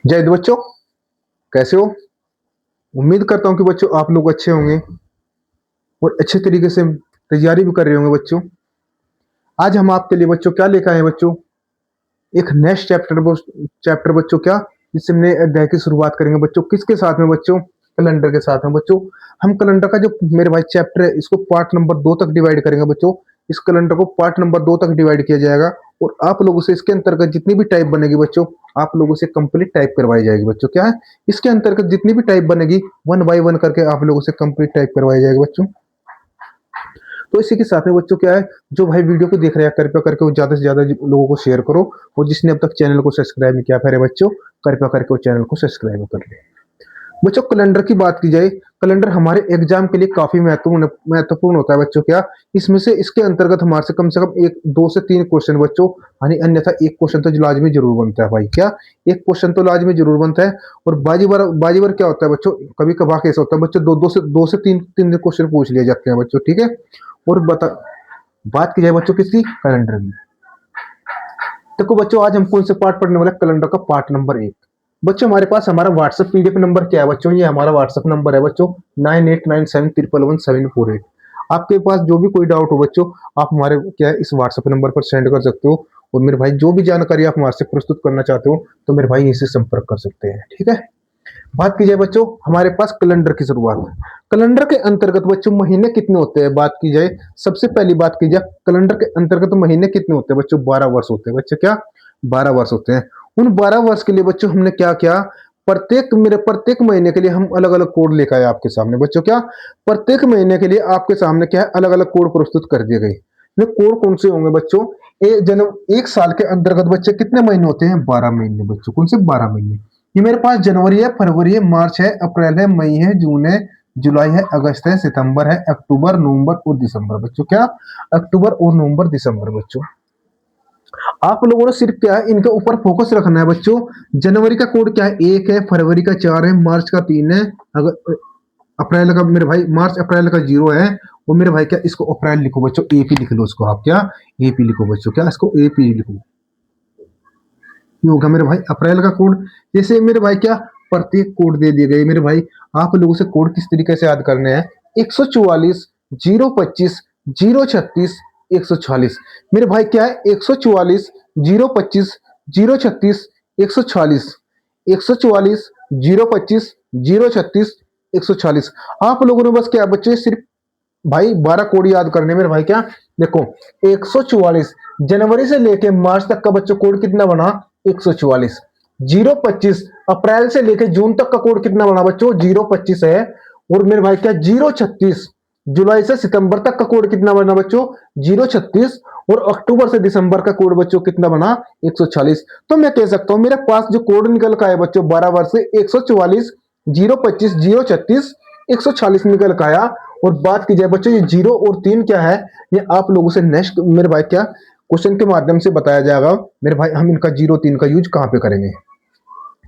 जय हिंद बच्चों, कैसे हो? उम्मीद करता हूँ कि बच्चों आप लोग अच्छे होंगे और अच्छे तरीके से तैयारी भी कर रहे होंगे बच्चों। आज हम आपके लिए बच्चों क्या लेकर आए हैं बच्चों? एक नेक्स्ट चैप्टर बच्चों क्या, जिससे हमने अध्याय की शुरुआत करेंगे बच्चों। किसके साथ में बच्चों? कैलेंडर के साथ में बच्चों। हम कैलेंडर का जो मेरे भाई चैप्टर है, इसको पार्ट नंबर 2 तक डिवाइड करेंगे बच्चों। इस कैलेंडर को पार्ट नंबर 2 तक डिवाइड किया जाएगा और आप लोगों से इसके अंतर्गत जितनी भी टाइप बनेगी बच्चों, आप लोगों से कंप्लीट टाइप करवाई जाएगी बच्चों। क्या है? इसके अंतर्गत जितनी भी टाइप बनेगी, 1 बाय 1 करके आप लोगों से कंप्लीट टाइप करवाई जाएगी बच्चों। तो इसी के साथ में बच्चों क्या है, जो भाई वीडियो को देख रहे हैं कृपया करके वो ज्यादा से ज्यादा लोगों को शेयर करो, और जिसने अब तक चैनल को सब्सक्राइब नहीं किया फिर बच्चों, कृपया करके वो चैनल को सब्सक्राइब कर ले। बच्चों कैलेंडर की बात की जाए, कैलेंडर हमारे एग्जाम के लिए काफी महत्वपूर्ण होता है बच्चों। क्या इसमें से इसके अंतर्गत हमारे से कम 1 2 से 3 क्वेश्चन बच्चों, यानी अन्यथा एक क्वेश्चन तो लाजमी जरूर बनता है भाई। क्या एक क्वेश्चन तो लाजमी जरूर बनता है। और बाजी बार क्या होता है बच्चों, कभी कभार कैसा होता है बच्चों, दो से तीन तीन क्वेश्चन पूछ लिए जाते हैं बच्चों। ठीक है। और बात की जाए बच्चों किसकी? कैलेंडर की। देखो बच्चों, आज हम कौन से पार्ट पढ़ने वाले? कैलेंडर का पार्ट नंबर 1। बच्चों हमारे पास हमारा व्हाट्सएप पीडीएफ नंबर क्या है बच्चों? ये हमारा व्हाट्सएप नंबर है बच्चों, 9897111748। आपके पास जो भी कोई डाउट हो बच्चों, आप हमारे क्या है इस व्हाट्सएप नंबर पर सेंड कर सकते हो। और मेरे भाई जो भी जानकारी आप हमारे से प्रस्तुत करना चाहते हो, तो मेरे भाई इनसे संपर्क कर सकते हैं। ठीक है। बात की जाए बच्चों हमारे पास कैलेंडर की शुरुआत है। कैलेंडर के अंतर्गत बच्चों महीने कितने होते हैं? बात की जाए, सबसे पहली बात की जाए, कैलेंडर के अंतर्गत महीने कितने होते हैं बच्चों? 12 वर्ष होते हैं बच्चों। क्या 12 वर्ष होते हैं? उन 12 वर्ष के लिए बच्चों हमने क्या किया, प्रत्येक महीने के लिए हम अलग अलग कोड लेकर आए आपके सामने बच्चों। क्या प्रत्येक महीने के लिए आपके सामने क्या है, अलग अलग कोड प्रस्तुत कर दिए गए। ये कोड कौन से होंगे बच्चों? एक साल के अंतर्गत बच्चे कितने महीने होते हैं? 12 महीने बच्चों। कौन से 12 महीने? ये मेरे पास जनवरी है, फरवरी है, मार्च है, अप्रैल है, मई है, जून है, जुलाई है, अगस्त है, सितंबर है, अक्टूबर, नवंबर और दिसंबर बच्चों। क्या अक्टूबर और नवंबर दिसंबर बच्चों। आप लोगों ने सिर्फ क्या है इनके ऊपर फोकस रखना है बच्चों। जनवरी का कोड क्या है? 1 है, फरवरी का 4 है, मार्च का 3 है, अगर अप्रैल का मेरे भाई मार्च अप्रैल का 0 है। और मेरे भाई क्या इसको अप्रैल लिखो बच्चों, एपी लिख लो इसको आप। क्या एपी लिखो बच्चों। क्या इसको एपी लिखो। ये होगा मेरे भाई अप्रैल का कोड। जैसे मेरे भाई क्या प्रत्येक कोड दे दिए गए मेरे भाई, आप लोगों से कोड किस तरीके से याद करने हैं? 144 025 036 146। मेरे भाई क्या है 144 025 036 146, 144 025 036 146। आप लोगों ने बस क्या बच्चे सिर्फ भाई 12 कोड याद करने मेरे भाई। क्या देखो 144 जनवरी से लेके मार्च तक का बच्चों कोड कितना बना? 144। 025 अप्रैल से लेके जून तक का कोड कितना बना बच्चों? 025 है। और मेरे भाई क्या 036 जुलाई से सितंबर तक का कोड कितना बना बच्चों? 036। और अक्टूबर से दिसंबर का कोड बच्चों कितना बना? 140। तो मैं कह सकता हूं मेरे पास जो कोड निकल का है बच्चों 12 वर्ष से 144 025 036 140 निकल का आया। और बात की जाए बच्चों ये 0 और 3 क्या है, ये आप लोगों से नेक्स्ट मेरे भाई क्या क्वेश्चन के माध्यम से बताया जाएगा मेरे भाई, हम इनका 0 3 का यूज कहां पे करेंगे।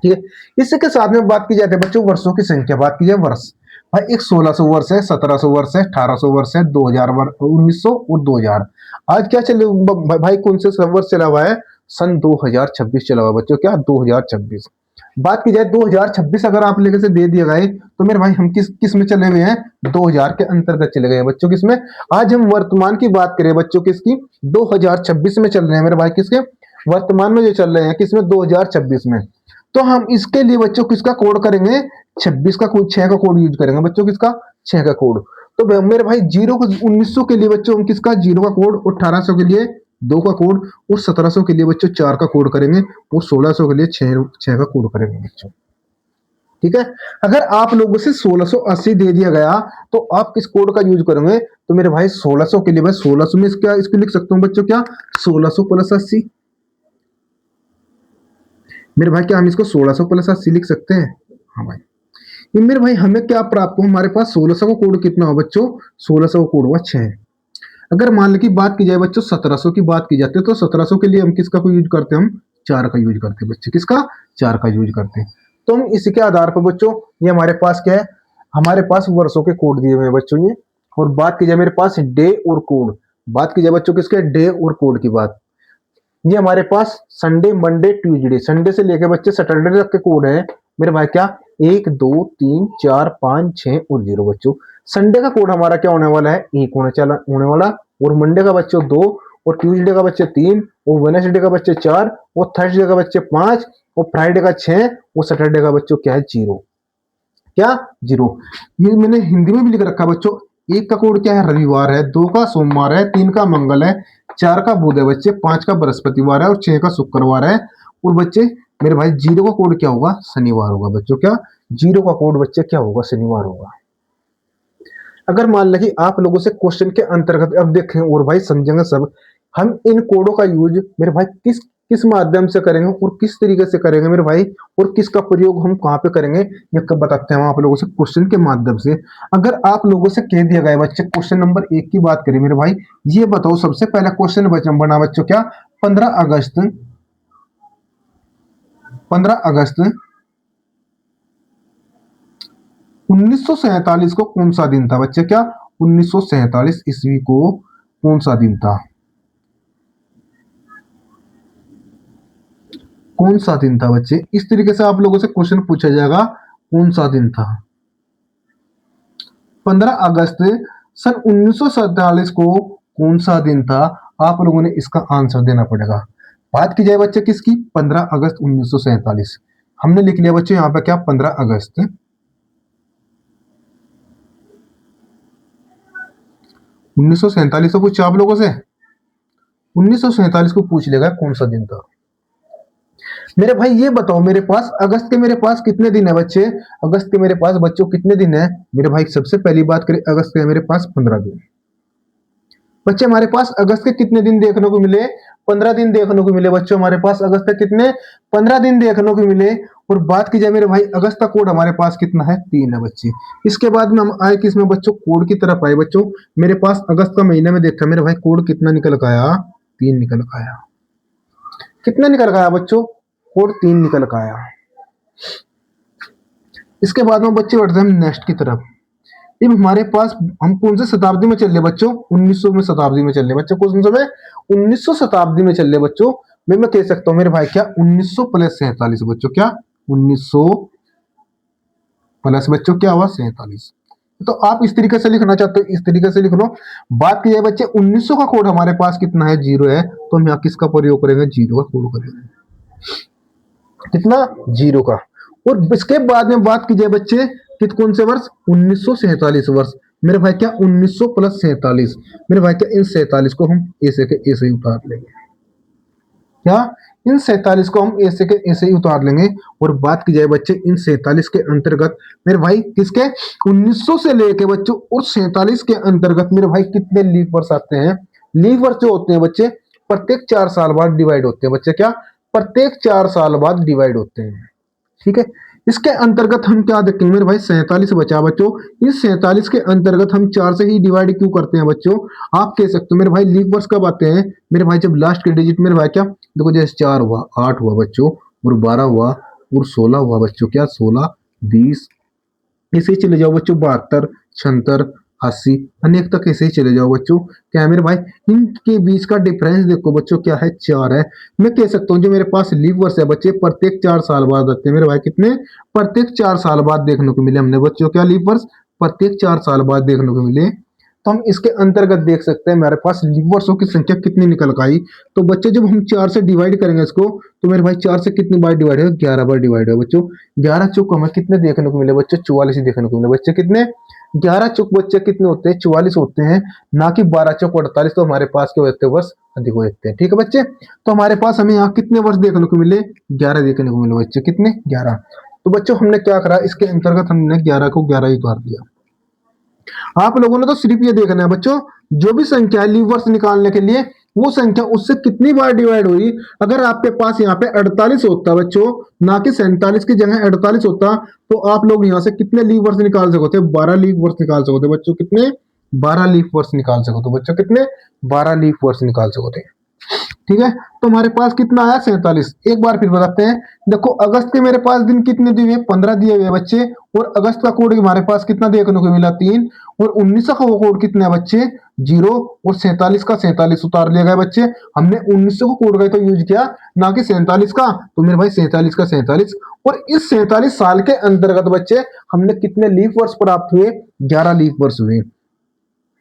ठीक है। इसी के साथ में बात की जाती है बच्चों वर्षों की संख्या। बात की जाए वर्ष, भाई एक 1600 वर्ष है, 1700 वर्ष है, 1800 वर्ष है, 2000 वर्ष, 1900 और 2000। आज क्या चले भाई कौन से वर्ष चला हुआ है? सन 2026 चला हुआ बच्चों। क्या 2026। बात की जाए 2026 अगर आप लेके से दे दिया गए, तो मेरे भाई हम किस में चले हुए हैं? 2000 के अंतर्गत चले गए हैं बच्चों। किसमें? आज हम वर्तमान की बात करें बच्चों, किसकी? 2026 में चल रहे हैं मेरे भाई। किसके वर्तमान में जो चल रहे हैं? किसमें? 2026 में। तो हम इसके लिए बच्चों किसका कोड करेंगे? 26 का कोड, 6 का कोड यूज करेंगे बच्चों। किसका? 6 का कोड। तो मेरे भाई 1900 के लिए बच्चों हम किसका? 0 का कोड। 1800 के लिए 2 का कोड। और 1700 के लिए बच्चों 4 का कोड करेंगे। और 1600 के लिए 6 का कोड करेंगे बच्चों। ठीक है। अगर आप लोगों से 1680 दे दिया गया, तो आप किस कोड का यूज करेंगे? तो मेरे भाई 1600 के लिए मैं 1600 में क्या इसको लिख सकता हूं बच्चों? क्या 1600 प्लस 80। मेरे भाई क्या हम इसको 1600 प्लस 80 लिख सकते हैं? हाँ भाई। ये मेरे भाई हमें क्या प्राप्त हो? हमारे पास 1600 का कोड कितना हो बच्चों? 1600 का कोड हुआ 6। अगर मान ली की बात की जाए बच्चों 1700 की बात की जाती है, तो 1700 के लिए हम किसका को यूज करते हैं? हम 4 का यूज करते हैं बच्चे। किसका? 4 का यूज करते हैं। तो हम इसी के आधार पर बच्चों, ये हमारे पास क्या है, हमारे पास वर्षों के कोड दिए हुए हैं बच्चों ये। और बात की जाए मेरे पास डे और कोड, बात की जाए बच्चों किसके? डे और कोड की बात। ये हमारे पास संडे मंडे ट्यूसडे, संडे से लेके बच्चे सैटरडे तक के कोड है मेरे भाई। क्या 1 2 3 4 5 6 और 0 बच्चों। संडे का कोड हमारा क्या होने वाला है, 1 होने वाला। और मंडे का बच्चों 2, और ट्यूसडे का बच्चे 3, और वेडनेसडे का बच्चे 4, और थर्सडे का बच्चे 5, और फ्राइडे का 6, और सैटरडे का बच्चों क्या है 0। क्या 0। ये मैंने हिंदी में भी लिख रखा है बच्चों। 1 का कोड क्या है, रविवार है। 2 का सोमवार है। 3 का मंगल है। 4 का बुध है बच्चे। 5 का बृहस्पतिवार है। और 6 का शुक्रवार है। और बच्चे मेरे भाई 0 का कोड क्या होगा, शनिवार होगा बच्चों। क्या 0 का कोड बच्चे क्या होगा, शनिवार होगा। अगर मान लें कि आप लोगों से क्वेश्चन के अंतर्गत अब देखें और भाई समझेंगे सब, हम इन कोडों का यूज मेरे भाई किस किस माध्यम से करेंगे और किस तरीके से करेंगे मेरे भाई, और किसका प्रयोग हम कहाँ पे करेंगे, ये कब बताते हैं हम आप लोगों से क्वेश्चन के माध्यम से। अगर आप लोगों से कह दिया गया है बच्चे, क्वेश्चन नंबर 1 की बात करें मेरे भाई, ये बताओ सबसे पहला क्वेश्चन बना बच्चों क्या, 15 अगस्त 15 अगस्त 1947 को कौन सा दिन था बच्चे। क्या 1947 ईस्वी को कौन सा दिन था, कौन सा दिन था बच्चे। इस तरीके से आप लोगों से क्वेश्चन पूछा जाएगा, कौन सा दिन था। 15 अगस्त सन 1947 को कौन सा दिन था, आप लोगों ने इसका आंसर देना पड़ेगा। बात की जाए बच्चे किसकी, 15 अगस्त 1947। हमने लिख लिया बच्चे यहाँ पे क्या, 15 अगस्त 1947 को पूछा आप लोगों से, 1947 को पूछ लेगा कौन सा दिन था। मेरे भाई ये बताओ, मेरे पास अगस्त के मेरे पास कितने दिन है बच्चे, अगस्त के मेरे पास बच्चों कितने दिन है मेरे भाई। सबसे पहली बात करें अगस्त के मेरे पास 15 दिन। बच्चे हमारे पास अगस्त के कितने दिन देखने को मिले, 15 दिन देखने को मिले बच्चों। हमारे पास अगस्त के कितने, 15 दिन देखने को मिले। और बात की जाए मेरे भाई अगस्त का कोड हमारे पास कितना है, 3 है बच्चे। इसके बाद में हम आए किसमें बच्चों, कोड की तरफ आए बच्चों। मेरे पास अगस्त का महीने में देखा मेरे भाई कोड कितना निकल का आया, 3 निकल का आया। कितना निकल का आया बच्चों, कोड 3 निकल का आया। इसके बाद में बच्चे बढ़ते हैं हम नेक्स्ट की तरफ। अब हमारे पास हम कौन से शताब्दी में चल रहे बच्चों, 1900 में शताब्दी में चल रहे बच्चों। कौन सा में, 1900 शताब्दी में चल रहे बच्चों। मैं कह सकता हूँ मेरे भाई क्या 1900 प्लस 47 बच्चों। क्या 1900 प्लस बच्चों क्या हुआ 47। तो आप इस तरीके से लिखना चाहते हो, इस तरीके से लिख लो। बात की जाए बच्चे 1900 का कोड हमारे पास कितना है, 0 है। तो हम यहाँ किसका प्रयोग करेंगे, 0 का कोड करेंगे। कितना, 0 का। और इसके बाद में बात की जाए बच्चे कौन से वर्ष, 1947 वर्ष। मेरे भाई क्या 1900 प्लस 47, मेरे भाई क्या इन 47 को हम ऐसे के ऐसे ही उतार लेंगे। क्या इन 47 को हम ऐसे के ऐसे ही उतार लेंगे। और बात की जाए बच्चे इन 47 के अंतर्गत मेरे भाई किसके, 1900 से लेके बच्चों और 47 के अंतर्गत मेरे भाई कितने लीप वर्ष आते हैं। लीप वर्ष जो होते हैं बच्चे प्रत्येक 4 साल बाद डिवाइड होते हैं बच्चे। क्या प्रत्येक 4 साल बाद डिवाइड होते हैं। ठीक है। इसके अंतर्गत हम क्या देखेंगे मेरे भाई, 47 बचा बच्चों। इस 47 के अंतर्गत हम 4 से ही डिवाइड क्यों करते हैं बच्चों, आप कह सकते हो मेरे भाई लीप वर्ष कब आते हैं मेरे भाई, जब लास्ट के डिजिट मेरे भाई क्या देखो, जैसे 4 हुआ, 8 हुआ बच्चों, और 12 हुआ, और 16 हुआ बच्चों। क्या 16, 20, ऐसे ही चले जाओ बच्चों, 72, 76, 80, अनेक तक ऐसे ही चले जाओ बच्चों। क्या है मेरे भाई, इनके बीच का डिफरेंस देखो बच्चों क्या है, 4 है। मैं कह सकता हूँ जो मेरे पास लीव वर्ष है बच्चे प्रत्येक 4 साल बाद आते हैं मेरे भाई। कितने, प्रत्येक 4 साल बाद देखने को मिले हमने बच्चों। क्या लीव वर्ष प्रत्येक 4 साल बाद देखने को मिले। तो हम इसके अंतर्गत देख सकते हैं मेरे पास लीव वर्षों की संख्या कितनी निकल कर आई। तो बच्चे जब हम 4 से डिवाइड करेंगे इसको, तो मेरे भाई 4 से कितनी बार डिवाइड है, 11 बार डिवाइड है बच्चों। 11 चौक हमें कितने देखने को मिले बच्चे, 44 ही देखने को मिले बच्चे। कितने, 11 चौक बच्चे कितने होते हैं, 44 होते हैं, ना कि 12 चौक 48। तो हमारे पास क्या होते हैं, वर्ष अधिक हो जाते हैं। ठीक है बच्चे। तो हमारे पास हमें यहाँ कितने वर्ष देखने को मिले, 11 देखने को मिले बच्चे। कितने, 11। तो बच्चों हमने क्या करा, इसके अंतर्गत हमने 11 को 11 ही उतार दिया। आप लोगों ने तो सिर्फ ये देखना है बच्चों, जो भी संख्या है लीव वर्ष निकालने के लिए, वो संख्या उससे कितनी बार डिवाइड हुई। अगर आपके पास यहाँ पे 48 होता बच्चों, ना कि 47 की जगह 48 होता, तो आप लोग यहाँ से कितने लीव वर्ष निकाल सकते, 12 लीव वर्ष निकाल सकते बच्चों। कितने, 12 लीव वर्ष निकाल सकते बच्चों। कितने, 12 लीव वर्ष निकाल सकते। ठीक है। तो हमारे पास कितना आया, 47। एक बार फिर बताते हैं। देखो अगस्त के मेरे पास दिन कितने दिए हुए, 15 दिए हुए बच्चे। और अगस्त का कोड हमारे पास कितना देखने को मिला, 3। और 1900 का कोड कितना है बच्चे, जीरो और 47 का 47 उतार लिया गया बच्चे। हमने 1900 को कोड का तो यूज किया, ना कि 47 का। तो मेरे भाई 47 का 47, और इस 47 साल के अंतर्गत बच्चे हमने कितने लीप वर्ष प्राप्त हुए? 11 लीप वर्ष हुए।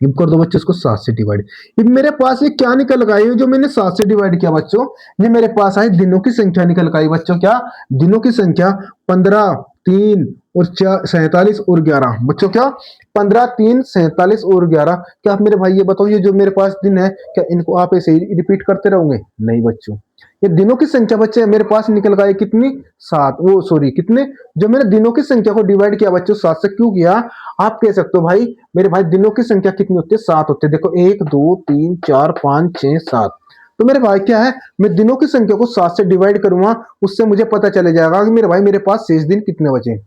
अब कर दो बच्चे इसको 7 से डिवाइड। अब मेरे पास ये क्या निकल गया? ये जो मैंने 7 से डिवाइड किया बच्चों, ये मेरे पास आई दिनों की संख्या निकल गई बच्चों। क्या? दिनों की संख्या। 15, 3 और 4, 47 और 11 बच्चों। क्या? 15, 3, 47 और 11। क्या आप मेरे भाई ये बताओ, ये जो मेरे पास दिन है, क्या इनको आप ऐसे ही रिपीट करते रहोगे? नहीं बच्चों, ये दिनों की संख्या बच्चे मेरे पास निकल गई कितनी? 7। वो सॉरी कितने, जो मैंने दिनों की संख्या को डिवाइड किया बच्चों 7 से, क्यों किया? आप कह सकते हो भाई मेरे भाई दिनों की संख्या कितनी होती है? 7 होती है। देखो 1, 2, 3, 4, 5, 6, 7। तो मेरे भाई क्या है, मैं दिनों की संख्या को 7 से डिवाइड करूंगा, उससे मुझे पता चले जाएगा कि मेरे भाई मेरे पास शेष दिन कितने बचे।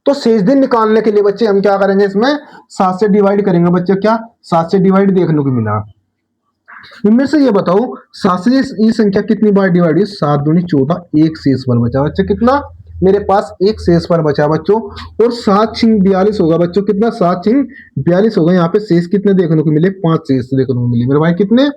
तो शेष दिन निकालने के लिए बच्चे हम क्या करेंगे, इसमें 7 से डिवाइड करेंगे बच्चे। क्या? 7 से डिवाइड देखने को मिला। इनमें से ये बताओ 7 से ये संख्या कितनी बार डिवाइड हुई? 7 दूनी 14, एक शेषफल बचा बच्चे। कितना? मेरे पास एक शेषफल बचा बच्चों। और 7 छिंग 42 होगा बच्चों। कितना? 7 छिंग 42 होगा। यहाँ पे शेष कितने देखने को मिले? 5 शेष देखने को मिले मेरे भाई। कितने?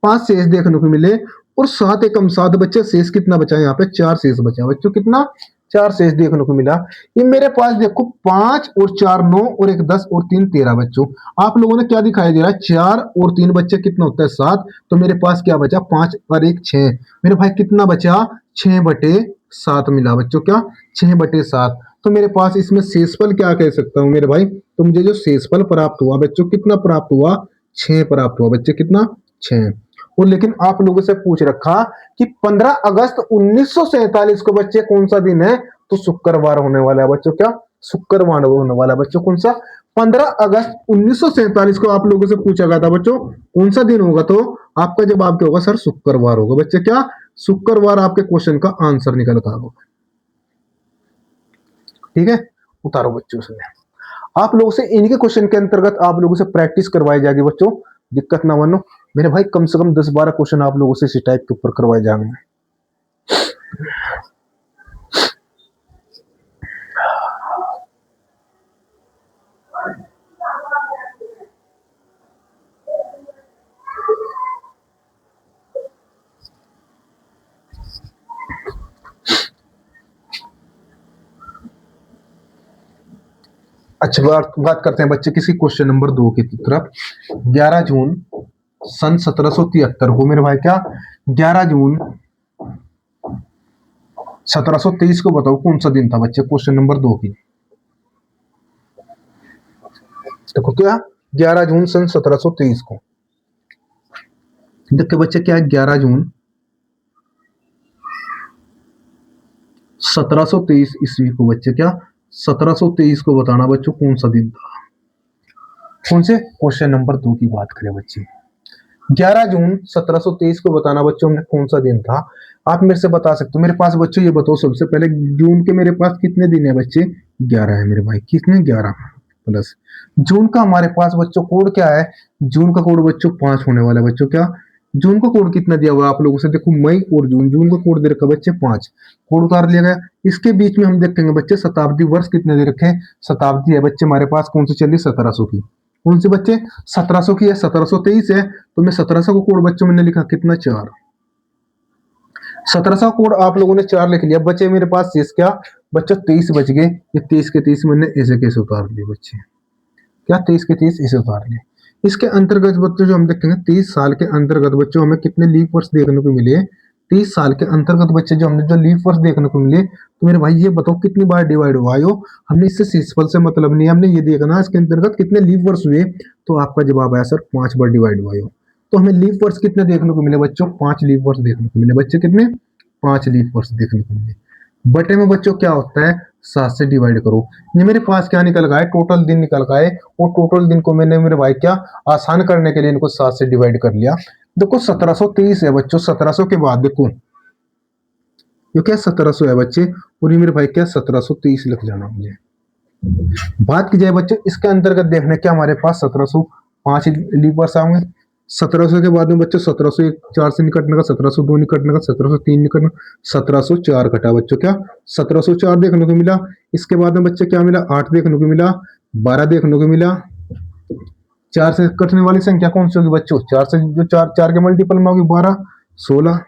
5 शेष देखने को मिले। और 7 एकम 7 बच्चे, शेष कितना बचा? यहाँ पे 4 शेष बचा बच्चों। कितना? 4 शेष देखने को मिला। ये मेरे पास देखो 5 और 4 9 और 1 10 और 3 13 बच्चों। आप लोगों ने क्या दिखाई दे रहा है? 4 और 3 बच्चे कितना होता है? 7। तो मेरे पास क्या बचा? 5 और 1 6। मेरे भाई कितना बचा? 6/7 मिला बच्चों। क्या? 6/7। तो मेरे पास इसमें शेषफल क्या कह सकता हूं मेरे भाई? तो मुझे जो शेषफल प्राप्त हुआ बच्चों, कितना प्राप्त हुआ? 6 प्राप्त हुआ बच्चे। कितना? 6। और लेकिन आप लोगों से पूछ रखा कि 15 अगस्त 1947 को बच्चे कौन सा दिन है? तो शुक्रवार होने वाला है बच्चों। क्या? शुक्रवार होने वाला है बच्चों। कौन सा? 15 अगस्त 1947 को आप लोगों से पूछा गया था बच्चों कौन सा दिन होगा, तो आपका जवाब क्या होगा? सर शुक्रवार होगा बच्चे। क्या? शुक्रवार आपके क्वेश्चन का आंसर निकल कर होगा। ठीक है, उतारो बच्चों से। आप लोगों से इनके क्वेश्चन के अंतर्गत आप लोगों से प्रैक्टिस करवाई जाएगी बच्चों, दिक्कत ना मानो मेरे भाई। कम से कम 10-12 क्वेश्चन आप लोगों से इसी टाइप के ऊपर करवाए जाएंगे। अच्छा, बात करते हैं बच्चे किसी क्वेश्चन नंबर 2 की तरफ। 11 जून सन 1773 को मेरे भाई क्या? 11 जून 1723 को बताओ कौन सा दिन था बच्चे? क्वेश्चन नंबर 2 की देखो। क्या? 11 जून सन 1723 को। देखो बच्चे क्या है? 11 जून 1723 ईस्वी को बच्चे। क्या? 1723 को बताना बच्चों कौन सा दिन था। कौन से? क्वेश्चन नंबर 2 की बात करें बच्चे। 11 जून 1723 को बताना बच्चों हमने कौन सा दिन था। आप मेरे से बता सकते हो। मेरे पास बच्चों ये बताओ सबसे पहले, जून के मेरे पास कितने दिन है बच्चे? 11 है मेरे भाई। कितने? 11 प्लस जून का हमारे पास बच्चों कोड क्या है? जून का कोड बच्चों 5 होने वाला है बच्चों। क्या? जून का कोड कितना दिया हुआ है आप लोगों से? देखो मई और जून, जून का कोड दे रखा बच्चे 5, कोड उतार लिया गया। इसके बीच में हम देखेंगे बच्चे शताब्दी वर्ष कितने दे रखे हैं। शताब्दी है बच्चे हमारे पास कौन सी चल रही? 1700 की। कौन सी बच्चे? 1700 की है। 1723 है तो मैं 1700 को कोड बच्चों मैंने लिखा कितना? 4। 1700 कोड आप लोगों ने 4 लिख लिया। बच्चे मेरे पास शेष क्या बच्चों? 23 बच गए। ये 23 के 23 मैंने ऐसे कैसे उतार लिए बच्चे? क्या? 23 के 23 ऐसे उतार लिए। इसके अंतर्गत बच्चों जो हम देखेंगे 30 साल के अंतर्गत बच्चों हमें कितने लीप वर्ष देखने को मिले? 30 साल के अंतर्गत बच्चे जो हमने जो लीप वर्ष देखने को मिले, तो मेरे भाई ये बताओ कितनी बार डिवाइड हुआ यो? हमने इससे शेषफल से मतलब नहीं, हमने ये देखना इसके अंतर्गत कितने लीप वर्ष हुए। तो आपका जवाब आया सर 5 बार डिवाइड हुआ यो। तो हमें लीप वर्ष कितने देखने को मिले बच्चों? 5 लीप वर्ष देखने को मिले बच्चे। कितने? 5 लीप वर्ष देखने को मिले। बटे में बच्चों क्या होता है? 7 से डिवाइड करो। ये मेरे पास क्या निकल गया है? टोटल दिन निकल गया है। और टोटल दिन को मैंने मेरे भाई क्या आसान करने के लिए इनको 7 से डिवाइड कर लिया। देखो 1723 है बच्चों। 1700 के बाद देखो ये क्या? 1700 है बच्चे। और ये मेरे भाई क्या? 1723 लिख जाना मुझे। बात की जाए बच्चों इसके अंतर्गत देखने क्या हमारे पास 1705 लीप वर्ष आएंगे। 1700 के बाद में बच्चों 1701 4 से निकटने का, 1702 निकटने का, 1703 निकटने, 1704 घटा बच्चों। क्या? 1704 देखने को मिला। इसके बाद में बच्चे क्या मिला? 8 देखने को मिला, 12 देखने को मिला, 4 से कटने वाली संख्या कौन सी होगी बच्चों? 4 से जो चार चार के मल्टीपल में होगी 12, 16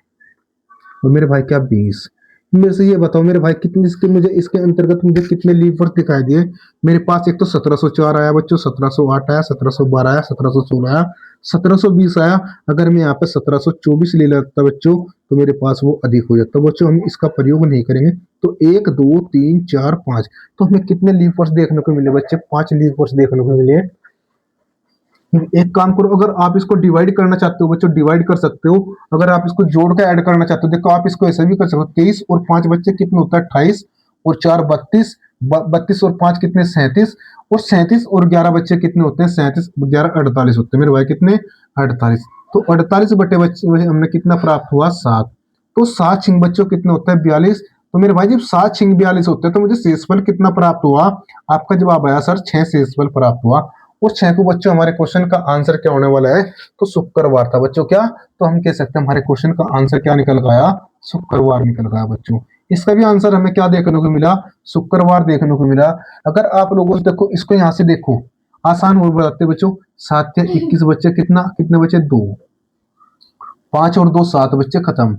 और मेरे भाई क्या 20। मेरे से ये बताओ मेरे भाई कितने इसके मुझे इसके अंतर्गत मुझे कितने लीव वर्ष दिखाई दिए? मेरे पास एक तो 1704 आया बच्चों, 1708 आया, 1712 आया, 1716 आया, 1720 आया। अगर मैं यहाँ पे 1724 ले लेता बच्चों तो मेरे पास वो अधिक हो जाता बच्चों। हम इसका प्रयोग नहीं करेंगे। तो 1 2 3 4 5, तो हमें कितने लीव वर्ष देखने को मिले बच्चे? 5 लीव वर्ष देखने को मिले। एक काम करो, अगर आप इसको डिवाइड करना चाहते हो बच्चों डिवाइड कर सकते हो। अगर आप इसको जोड़ के ऐड करना चाहते हो देखो आप इसको ऐसे भी कर सकते हो। 23 और 5 बच्चे कितने होता है? 28 और 4 32, 32 और 5 कितने? 37 और 37 और 11 बच्चे कितने होते हैं? 37 11 48 होते हैं मेरे भाई कितने? 48। तो 48 बटे बच्चे हमने कितना प्राप्त हुआ? 7। तो 7 छिंग बच्चों कितने होते हैं? 42। तो मेरे भाई जब 7 छिंग 42 होते हैं तो मुझे शेषफल कितना प्राप्त हुआ? आपका जवाब आया सर 6 शेषफल प्राप्त हुआ। और 6 को बच्चों हमारे क्वेश्चन का आंसर क्या होने वाला है? तो शुक्रवार था बच्चों क्या? तो हम कह सकते हैं हमारे क्वेश्चन का आंसर क्या निकल गया? शुक्रवार निकल गया बच्चों। इसका भी आंसर हमें क्या देखने को मिला? शुक्रवार देखने को मिला। अगर आप लोगों से देखो इसको यहाँ से देखो आसान हो बताते बच्चों। 7 या 21 बच्चे कितना कितने बचे? 2। 5 और 2 7 बच्चे खत्म।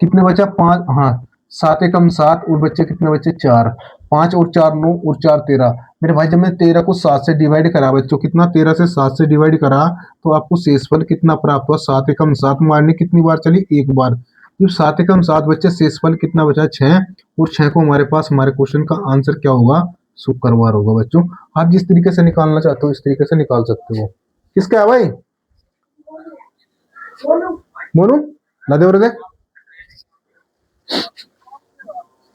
कितने बचा? 5, हाँ 7 एकम 7 और बच्चे कितने बचे? 4। 5 और 4 9 और 4 13। मेरे भाई जब मैं 13 को 7 से डिवाइड करा बच्चों कितना? 13 से 7 से डिवाइड करा तो आपको शेषफल कितना प्राप्त हुआ? 7 एकम 7 मारने कितनी बार चली? एक बार। जब 7 एकम 7 बच्चे शेषफल कितना बचा? 6। और 6 को हमारे पास हमारे क्वेश्चन का आंसर क्या होगा? शुक्रवार होगा बच्चों। आप जिस तरीके से निकालना चाहते हो इस तरीके से निकाल सकते हो। किसका है भाई? मोनू ना दे दे।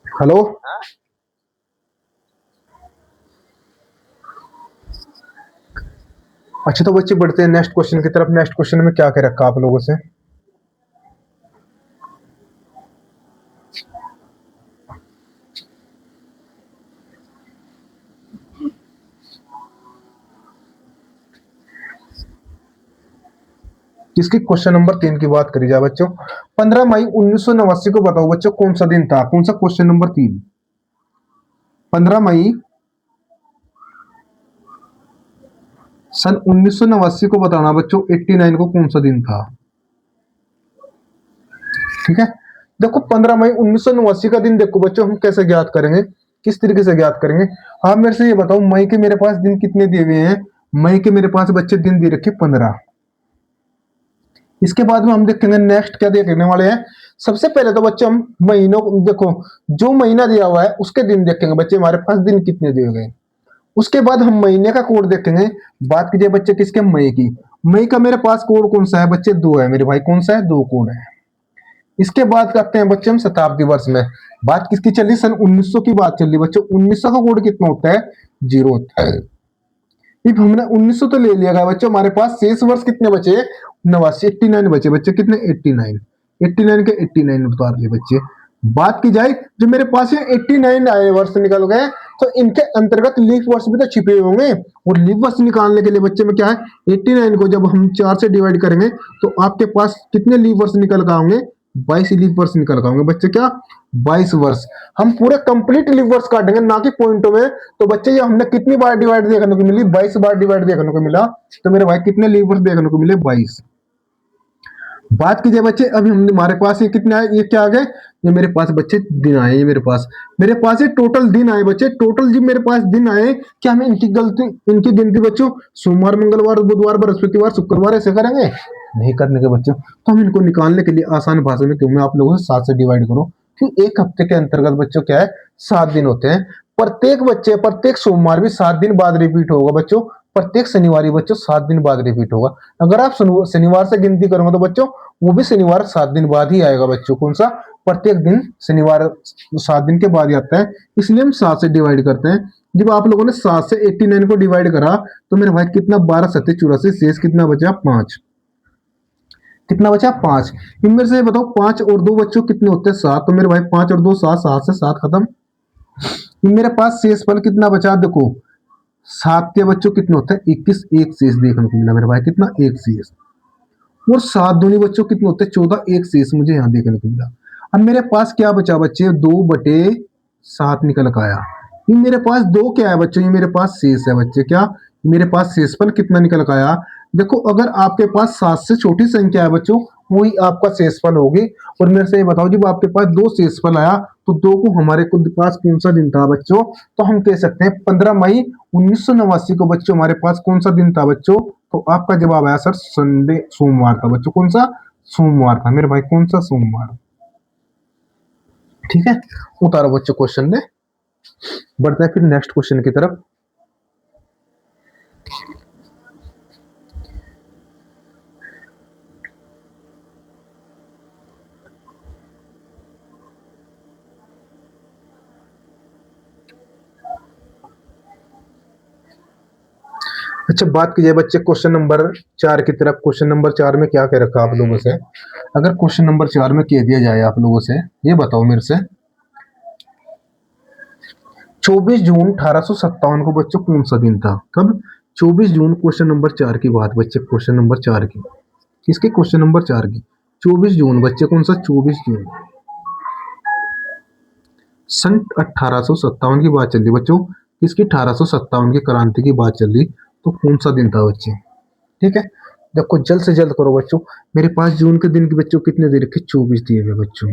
हेलो। अच्छा तो बच्चे बढ़ते हैं नेक्स्ट क्वेश्चन की तरफ। नेक्स्ट क्वेश्चन में क्या कह रखा आप लोगों से? इसकी क्वेश्चन नंबर 3 की बात करी जाए बच्चों। 15 मई 1989 को बताओ बच्चों कौन सा दिन था? कौन सा? Question number 3। 15 मई सन 1989 को बताना बच्चों 89 को कौन सा दिन था? ठीक है। देखो 15 मई 1989 का दिन देखो बच्चों हम कैसे ज्ञात करेंगे? किस तरीके से ज्ञात करेंगे? आप मेरे से ये बताओ मई के मेरे पास दिन कितने दिए हुए हैं? मई के मेरे पास बच्चे दिन दे रखे 15। इसके बाद में हम देखेंगे नेक्स्ट क्या देखने वाले हैं। सबसे पहले तो बच्चे हम महीनों देखो जो महीना दिया हुआ है उसके दिन देखेंगे बच्चे हमारे पास दिन कितने दिए गए। उसके बाद हम महीने का कोड देखेंगे। बात कीजिए बच्चे किसके? मई की। मई का मेरे पास कोड कौन सा है बच्चे? 2 है मेरे भाई। कौन सा है? 2 कोड है। इसके बाद करते हैं बच्चे हम शताब्दी वर्ष में। बात किसकी चली? सन 1900 की बात चल रही बच्चों। 1900 का कोड कितना होता है? 0 होता है। अब हमने 1900 तो ले लिया गया बच्चों। हमारे पास शेष वर्ष कितने बचे? 89 89 बचे बच्चे। कितने? 89। 89 के 89 उतार लिए बच्चे। बात की जाए जो मेरे पास ये 89 आए वर्ष निकल गए तो इनके अंतर्गत लीप वर्ष भी तो छिपे होंगे। और लीप वर्ष निकालने के लिए बच्चे में क्या है? 89 को जब हम 4 से डिवाइड करेंगे तो आपके पास कितने लीप वर्ष निकल के होंगे? 22 लीप वर्ष निकल के होंगे बच्चे। क्या? 22 वर्ष। हम पूरे कंप्लीट लीप वर्ष काटेंगे ना कि पॉइंटों में। तो बच्चे ये हमने कितनी बार डिवाइड देखने को मिली? 22 बार डिवाइड देखने को मिला। तो मेरे भाई कितने लीप वर्ष देखने को मिले? 22। बात कीजिए बच्चे अभी हम हमारे पास ये कितने आए? ये क्या आ गए? ये मेरे पास बच्चे दिन आए। ये मेरे पास ये टोटल दिन आए बच्चे। टोटल जी मेरे पास दिन आए। क्या हम इनकी गिनती बच्चों सोमवार मंगलवार बुधवार बृहस्पतिवार शुक्रवार ऐसे करेंगे? नहीं करने के बच्चों। तो हम इनको निकालने के लिए आसान भाषा में क्यों मैं आप लोगों से 7 से डिवाइड करो कि एक हफ्ते के अंतर्गत बच्चों क्या है? 7 दिन होते हैं। प्रत्येक सोमवार भी 7 दिन बाद रिपीट होगा बच्चों। प्रत्येक शनिवार बच्चों 7 दिन बाद रिपीट होगा। अगर आप शनिवार से गिनती करोगे तो बच्चों वो भी शनिवार 7 दिन बाद ही आएगा बच्चों। कौन सा? प्रत्येक दिन शनिवार 7 दिन के बाद ही आता है। इसलिए हम 7 से डिवाइड करते हैं। जब आप लोगों ने 7 से 89 को डिवाइड करा तो मेरे भाई कितना? 12 7 84। शेष कितना बचा? 5। कितना बचा? 5। इनमें से बताओ 5 और 2 बच्चों कितने होते हैं? 7। तो मेरे भाई 5 और 2 7। 7 से 7 खत्म। मेरे पास शेषफल कितना बचा? देखो 7 के बच्चों कितने होते हैं? 21। एक शेष देखने को मिला मेरे भाई। कितना? एक शेष। और 7 दूनी बच्चों कितने होते हैं? 14। एक शेष मुझे यहाँ देखने को मिला। अब मेरे पास क्या बचा बच्चे? 2/7 निकल कर आया। ये मेरे पास 2 क्या है बच्चों? ये मेरे पास शेष है बच्चे। क्या? मेरे पास शेषफल कितना निकल का आया। देखो अगर आपके पास 7 से छोटी संख्या है बच्चों, वही आपका शेषफल होगी। और मेरे से ये बताओ जब आपके पास 2 शेषफल आया तो 2 को हमारे खुद पास कौन सा दिन था बच्चों, तो हम कह सकते हैं 15 मई 1989 को बच्चों हमारे पास कौन सा दिन था बच्चों। तो आपका जवाब आया सर संडे, सोमवार था बच्चों। कौन सा? सोमवार था मेरे भाई। कौन सा? सोमवार। ठीक है, उतारो बच्चों क्वेश्चन ने। बढ़ते हैं फिर नेक्स्ट क्वेश्चन की तरफ। अच्छा बात की जाए बच्चे क्वेश्चन नंबर 4 की तरफ। क्वेश्चन नंबर 4 में क्या कह रखा आप लोगों से, अगर क्वेश्चन नंबर 4 में कह दिया जाए आप लोगों से, ये बताओ मेरे से 24 जून 1857 को बच्चों कौन सा दिन था। कब? 24 जून। क्वेश्चन नंबर 4 की बात बच्चे, क्वेश्चन नंबर 4 की, किसके? क्वेश्चन नंबर 4 की। 24 जून बच्चे। कौन सा? 24 जून सन 1857 की बात चल रही बच्चों। किसकी? 1857 की क्रांति की बात चल रही। तो कौन सा दिन था बच्चे? ठीक है, देखो जल्द से जल्द करो बच्चों। मेरे पास जून के दिन के बच्चों कितने दे रखे? 24 दिए हुए बच्चों।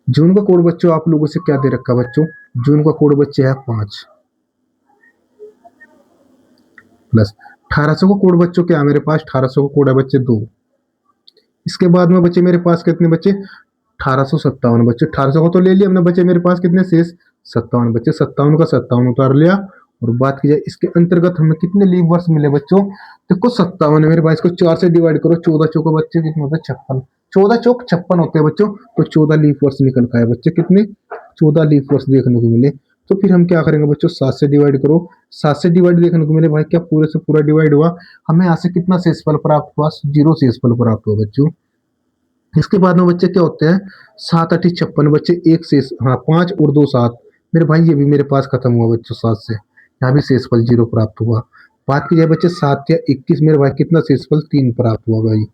जून का कोड बच्चों आप लोगों से क्या दे रखा बच्चों? जून का कोड बच्चे है 5 प्लस 1800 का कोड बच्चों क्या है मेरे पास? 1800 का कोड है बच्चे 2। इसके बाद में बच्चे मेरे पास कितने बच्चे? 1857 बच्चे। 1800 को तो ले लिया हमने बच्चे, मेरे पास कितने शेष? 57 बच्चे। 57 का 57 उतार लिया। और बात की जाए इसके अंतर्गत हमें कितने लीव वर्ष मिले बच्चों? देखो 57 है मेरे भाई, इसको 4 से डिवाइड करो। 14 चौको बच्चे कितने होते हैं? 56। 14 चौक 56 होते हैं बच्चों। तो 14 लीव वर्ष निकल का है बच्चे। कितने? 14 लीव वर्ष देखने को मिले। तो फिर हम क्या करेंगे बच्चों? 7 से डिवाइड करो। 7 से डिवाइड देखने को मिले भाई, क्या पूरे से पूरा डिवाइड हुआ? हमें यहाँ से कितना शेषफल प्राप्त हुआ? 0 शेषफल प्राप्त हुआ बच्चों। इसके बाद में बच्चे क्या होते हैं? 7 8 56 बच्चे। एक शेष, हाँ 5 और 2 7। मेरे भाई ये भी मेरे पास खत्म हुआ बच्चों 7 से। यहाँ भी शेषफल 0 प्राप्त हुआ। बात की जाए बच्चे 7 या 21, मेरे भाई कितना शेषफल? 3 प्राप्त हुआ भाई।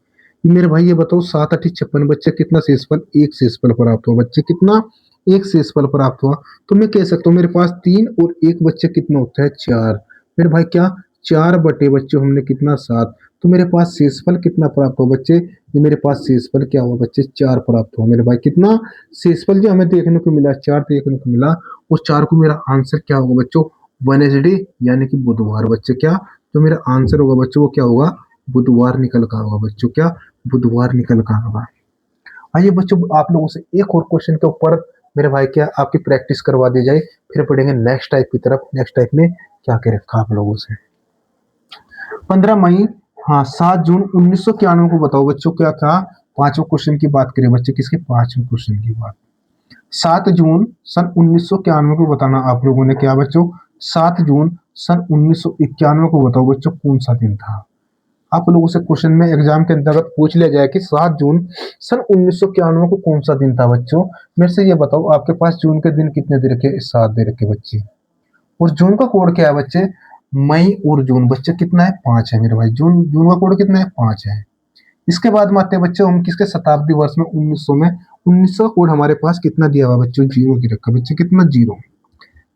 मेरे भाई ये बताओ 7 8 56 बच्चे कितना शेषफल? एक शेषफल प्राप्त हुआ बच्चे। कितना? एक शेषफल प्राप्त हुआ। तो मैं कह सकता हूँ मेरे पास 3 और 1 बच्चे कितना होता है? 4। मेरे भाई क्या? 4 बटे बच्चों हमने कितना? 7। तो मेरे पास शेषफल कितना प्राप्त हुआ बच्चे? ये मेरे पास शेषफल क्या हुआ बच्चे? 4 प्राप्त हुआ मेरे भाई। कितना? शेषफल जो हमें देखने को मिला 4 देखने को मिला। उस 4 को मेरा आंसर क्या होगा बच्चों? वेडनेसडे यानी कि बुधवार बच्चे। क्या जो मेरा आंसर होगा बच्चों वो क्या होगा? बुधवार निकल का होगा बच्चों। क्या? बुधवार निकल का होगा। आइए बच्चों आप लोगों से एक और क्वेश्चन के ऊपर मेरे भाई क्या आपकी प्रैक्टिस करवा दी जाए, फिर पढ़ेंगे नेक्स्ट टाइप की तरफ। नेक्स्ट टाइप में क्या कह रखा आप लोगों से। 15 मई, हाँ 7 जून 1991 को बताओ बच्चों क्या था। पांचवें क्वेश्चन की बात करें बच्चे, किसके? पांचवें क्वेश्चन की बात। 7 जून सन 1991 को बताना आप लोगों ने। क्या बच्चों? 7 जून सन 1991 को बताओ बच्चों कौन सा दिन था। आप लोगों से क्वेश्चन में एग्जाम के अंतर्गत पूछ लिया जाए कि 7 जून सन 1991 को कौन सा दिन था बच्चों। मेरे से ये बताओ आपके पास जून के दिन कितने दे रखे? 7 दे रखे बच्चे। और जून का कोड क्या है बच्चे? मई और जून बच्चे कितना है? 5 है मेरे भाई। जून जून का कोड कितना है? 5 है। इसके बाद में आते हैं बच्चे हम किसके? शताब्दी वर्ष में 1900 में। 1900 का कोड हमारे पास कितना दिया हुआ बच्चों? 0 दे रखा बच्चे। कितना? 0।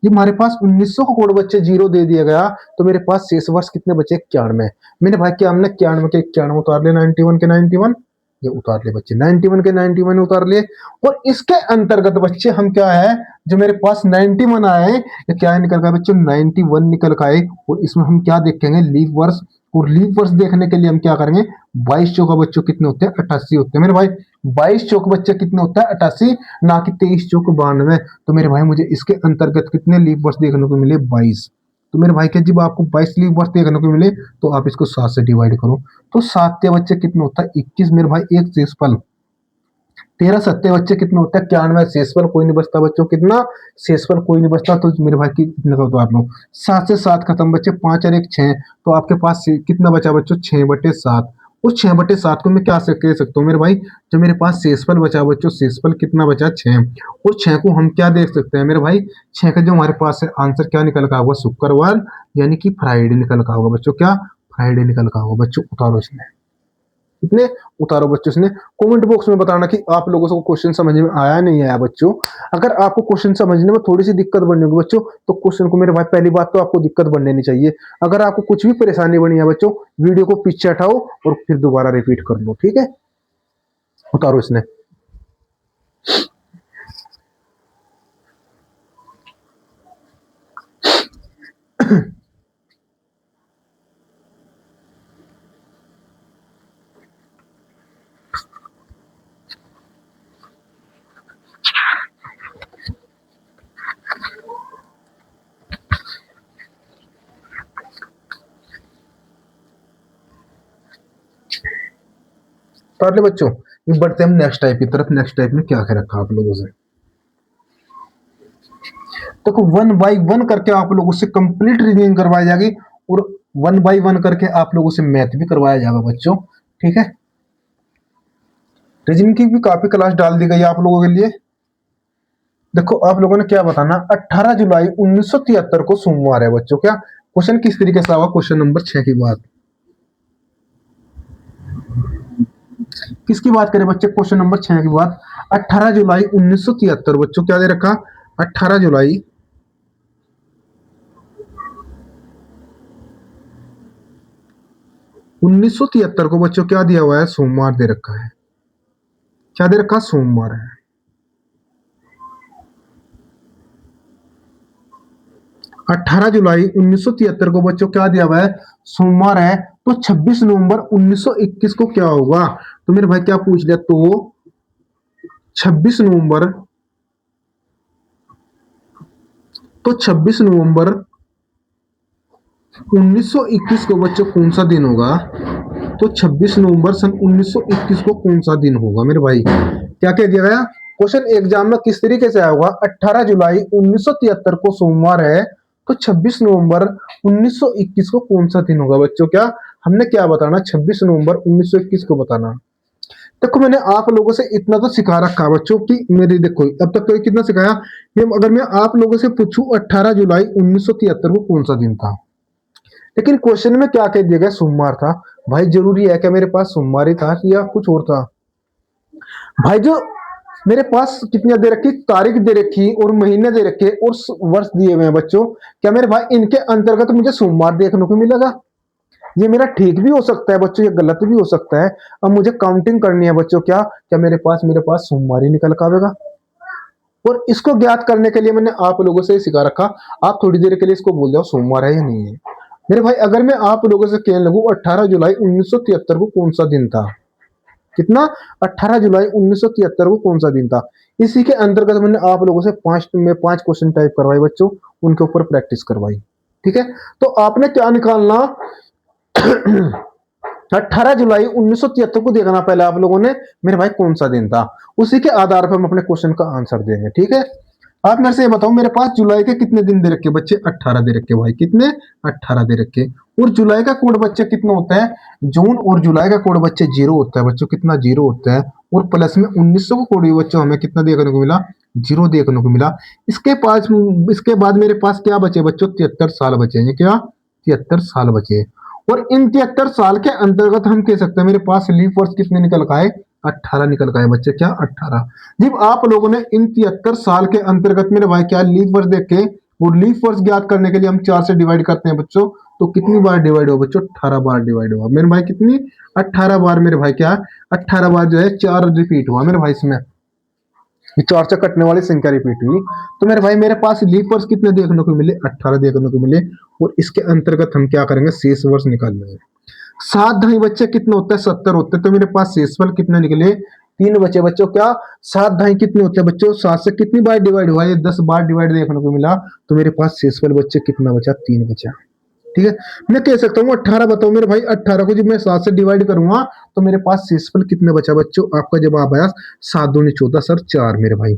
जब हमारे पास 1900 का कोड बच्चे 0 दे दिया गया तो मेरे पास शेष वर्ष कितने बचे? 91। मेरे भाई क्या हमने 91 के 91 उतार ले, 91 के 91 ये उतार ले बच्चे, 91 के 91 उतार लिए। और इसके अंतर्गत बच्चे हम क्या है, जो मेरे पास 91 आए ये क्या है निकल का बच्चों? 91 निकल का आए। और इसमें हम क्या देखेंगे? लीव वर्ष। और लीव वर्ष देखने के लिए हम क्या करेंगे? 22 चौका बच्चों कितने होते हैं? 88 होते हैं मेरे भाई। 22 चौक बच्चे कितने होता है? 88, ना कि 23 चौक 92। तो मेरे भाई मुझे इसके अंतर्गत कितने लीव वर्ष देखने को मिले? 22। तो मेरे भाई क्या जब आपको 22 लीव वर्ष देखने को मिले तो आप इसको 7 से डिवाइड करो। तो 7 के बच्चे कितने होता है? 21 मेरे भाई। एक शेषफल 13 सत्ते बच्चे कितने होता है? 91। शेषफल कोई नहीं बचता बच्चों। कितना? शेषफल कोई नहीं बचता। तो मेरे भाई कितने का उतार लो? 7 से 7 खत्म बच्चे। 5 और 1 6। तो आपके पास कितना बचा बच्चों? 6/7। उस 6/7 को मैं क्या कह सकता हूँ मेरे भाई? जो मेरे पास शेषफल बचा बच्चों, शेषफल कितना बचा? 6। और 6 को हम क्या देख सकते हैं मेरे भाई? 6 का जो हमारे पास है आंसर क्या निकल का होगा? शुक्रवार यानी कि फ्राइडे निकल का होगा बच्चों। क्या? फ्राइडे निकल का होगा बच्चों। उतारो इसमें। कितने उतारो बच्चों इसने। कमेंट बॉक्स में बताना कि आप लोगों को क्वेश्चन समझ में आया नहीं आया बच्चों। अगर आपको क्वेश्चन समझने में थोड़ी सी दिक्कत बनी होगी बच्चों, तो क्वेश्चन को मेरे भाई पहली बात तो आपको दिक्कत बननी नहीं चाहिए। अगर आपको कुछ भी परेशानी बनी है बच्चों, वीडियो को पीछे हटाओ और फिर दोबारा रिपीट कर लो, ठीक है। उतारो इसने। उतार ले बच्चों। ये बढ़ते हम नेक्स्ट टाइप की तरफ। नेक्स्ट टाइप में क्या क्या रखा आप लोगों से, देखो वन बाई वन करके आप लोगों से कंप्लीट रीडिंग करवाई जाएगी और वन बाई वन करके आप लोगों से मैथ भी करवाया जाएगा बच्चों, ठीक है। रीजनिंग की भी काफी क्लास डाल दी गई आप लोगों के लिए। देखो आप लोगों ने क्या बताना, 18 जुलाई 1973 को सोमवार है बच्चों। क्या क्वेश्चन किस तरीके से आवा, क्वेश्चन नंबर 6 की बात, किसकी बात करें बच्चे, क्वेश्चन नंबर 6 की बात। 18 जुलाई 1973 बच्चों क्या दे रखा, 18 जुलाई 1973 को बच्चों क्या दिया हुआ है, सोमवार दे रखा है। क्या दे रखा, सोमवार है। 18 जुलाई 1973 को बच्चों क्या दिया हुआ है, सोमवार है। तो 26 नवंबर 1921 को क्या होगा, तो मेरे भाई क्या पूछ लिया, तो 26 नवंबर, तो 26 नवंबर 1921 को बच्चों कौन सा दिन होगा, तो 26 नवंबर सन 1921 को कौन सा दिन होगा मेरे भाई। क्या कह दिया गया, क्वेश्चन एग्जाम में किस तरीके से आया होगा, 18 जुलाई 1973 को सोमवार है, तो 26 नवंबर 1921 को कौन सा दिन होगा बच्चों। क्या हमने क्या बताना, 26 नवंबर 1921 को बताना। देखो मैंने आप लोगों से इतना तो सिखा रखा बच्चों कि मेरी, देखो अब तक तो कितना सिखाया, ये अगर मैं आप लोगों से पूछूं 18 जुलाई 1973 को कौन सा दिन था, लेकिन क्वेश्चन में क्या कह दिया गया, सोमवार था। भाई जरूरी है क्या मेरे पास सोमवार ही था या कुछ और था। भाई जो मेरे पास कितनी दे रखी, तारीख दे रखी और महीने दे रखे और वर्ष दिए हुए हैं बच्चों, क्या मेरे भाई इनके अंतर्गत मुझे सोमवार देखने को मिलेगा। ये मेरा ठीक भी हो सकता है बच्चों, ये गलत भी हो सकता है। अब मुझे काउंटिंग करनी है बच्चों, क्या क्या मेरे पास सोमवार ही निकल आवेगा। और इसको ज्ञात करने के लिए मैंने आप लोगों से सिखा रखा, आप थोड़ी देर के लिए इसको बोल जाओ सोमवार है या नहीं है। मेरे भाई अगर मैं आप लोगों से कहने लगूं 18 जुलाई 1973 को कौन सा दिन था, कितना, 18 जुलाई 1973 को कौन सा दिन था। इसी के अंतर्गत मैंने आप लोगों से पांच क्वेश्चन टाइप करवाए बच्चों, उनके ऊपर प्रैक्टिस करवाई, ठीक है। तो आपने क्या निकालना, 18 जुलाई 1973 को देखना पहले आप लोगों ने मेरे भाई कौन सा दिन था, उसी के आधार पर हम अपने क्वेश्चन का आंसर देंगे, ठीक है। आप मेरे से ये बताओ, मेरे पास जुलाई के कितने दिन दे रखे बच्चे, 18 दे रखे भाई, कितने, 18 दे रखे। और जुलाई का कोड बच्चे कितना होता है, जून और जुलाई का कोड बच्चे 0 होता है बच्चों, कितना 0 होता है। और प्लस में 1900 का कोड भी बच्चों हमें कितना देखने को मिला, 0 देखने को मिला। इसके बाद मेरे पास क्या बचे बच्चों, 73 साल बचे हैं। क्या 73 साल बचे। और इन 73 साल के अंतर्गत हम कह सकते हैं मेरे पास लीप वर्ष कितने निकल का है, 18 निकल का है बच्चे, क्या 18। जब आप लोगों ने इन 73 साल के अंतर्गत मेरे भाई क्या लीप वर्ष देखे, और लीप वर्ष ज्ञात करने के लिए हम 4 से डिवाइड करते हैं बच्चों, तो कितनी बार डिवाइड होगा बच्चों, 18 बार डिवाइड होगा मेरे भाई, कितनी, 18 बार मेरे भाई, क्या 18 बार जो है 4 रिपीट हुआ मेरे भाई इसमें, 4 से कटने वाली संख्या रिपीट हुई। तो मेरे भाई मेरे पास लीप वर्ष कितने देखने को मिले, 18 देखने को मिले। और इसके अंतर्गत हम क्या करेंगे, शेष वर्ष निकालेंगे। 7 ढाई बच्चे कितने होते हैं, 70 होते हैं। तो मेरे पास शेषफल कितने निकले, 3 बचे बच्चों। क्या 7 ढाई कितने होते हैं बच्चों, 7 से कितनी बार डिवाइड हुआ, ये 10 बार डिवाइड देखने को मिला। तो मेरे पास शेषफल बच्चे कितना बचा, 3 बचा, ठीक है। मैं कह सकता हूँ 18 बताओ मेरे भाई, 18 को जब मैं 7 से डिवाइड करूंगा तो मेरे पास शेषफल कितने बचा बच्चों, आपका जवाब आया 7 दूनी 14 सर 4 मेरे भाई।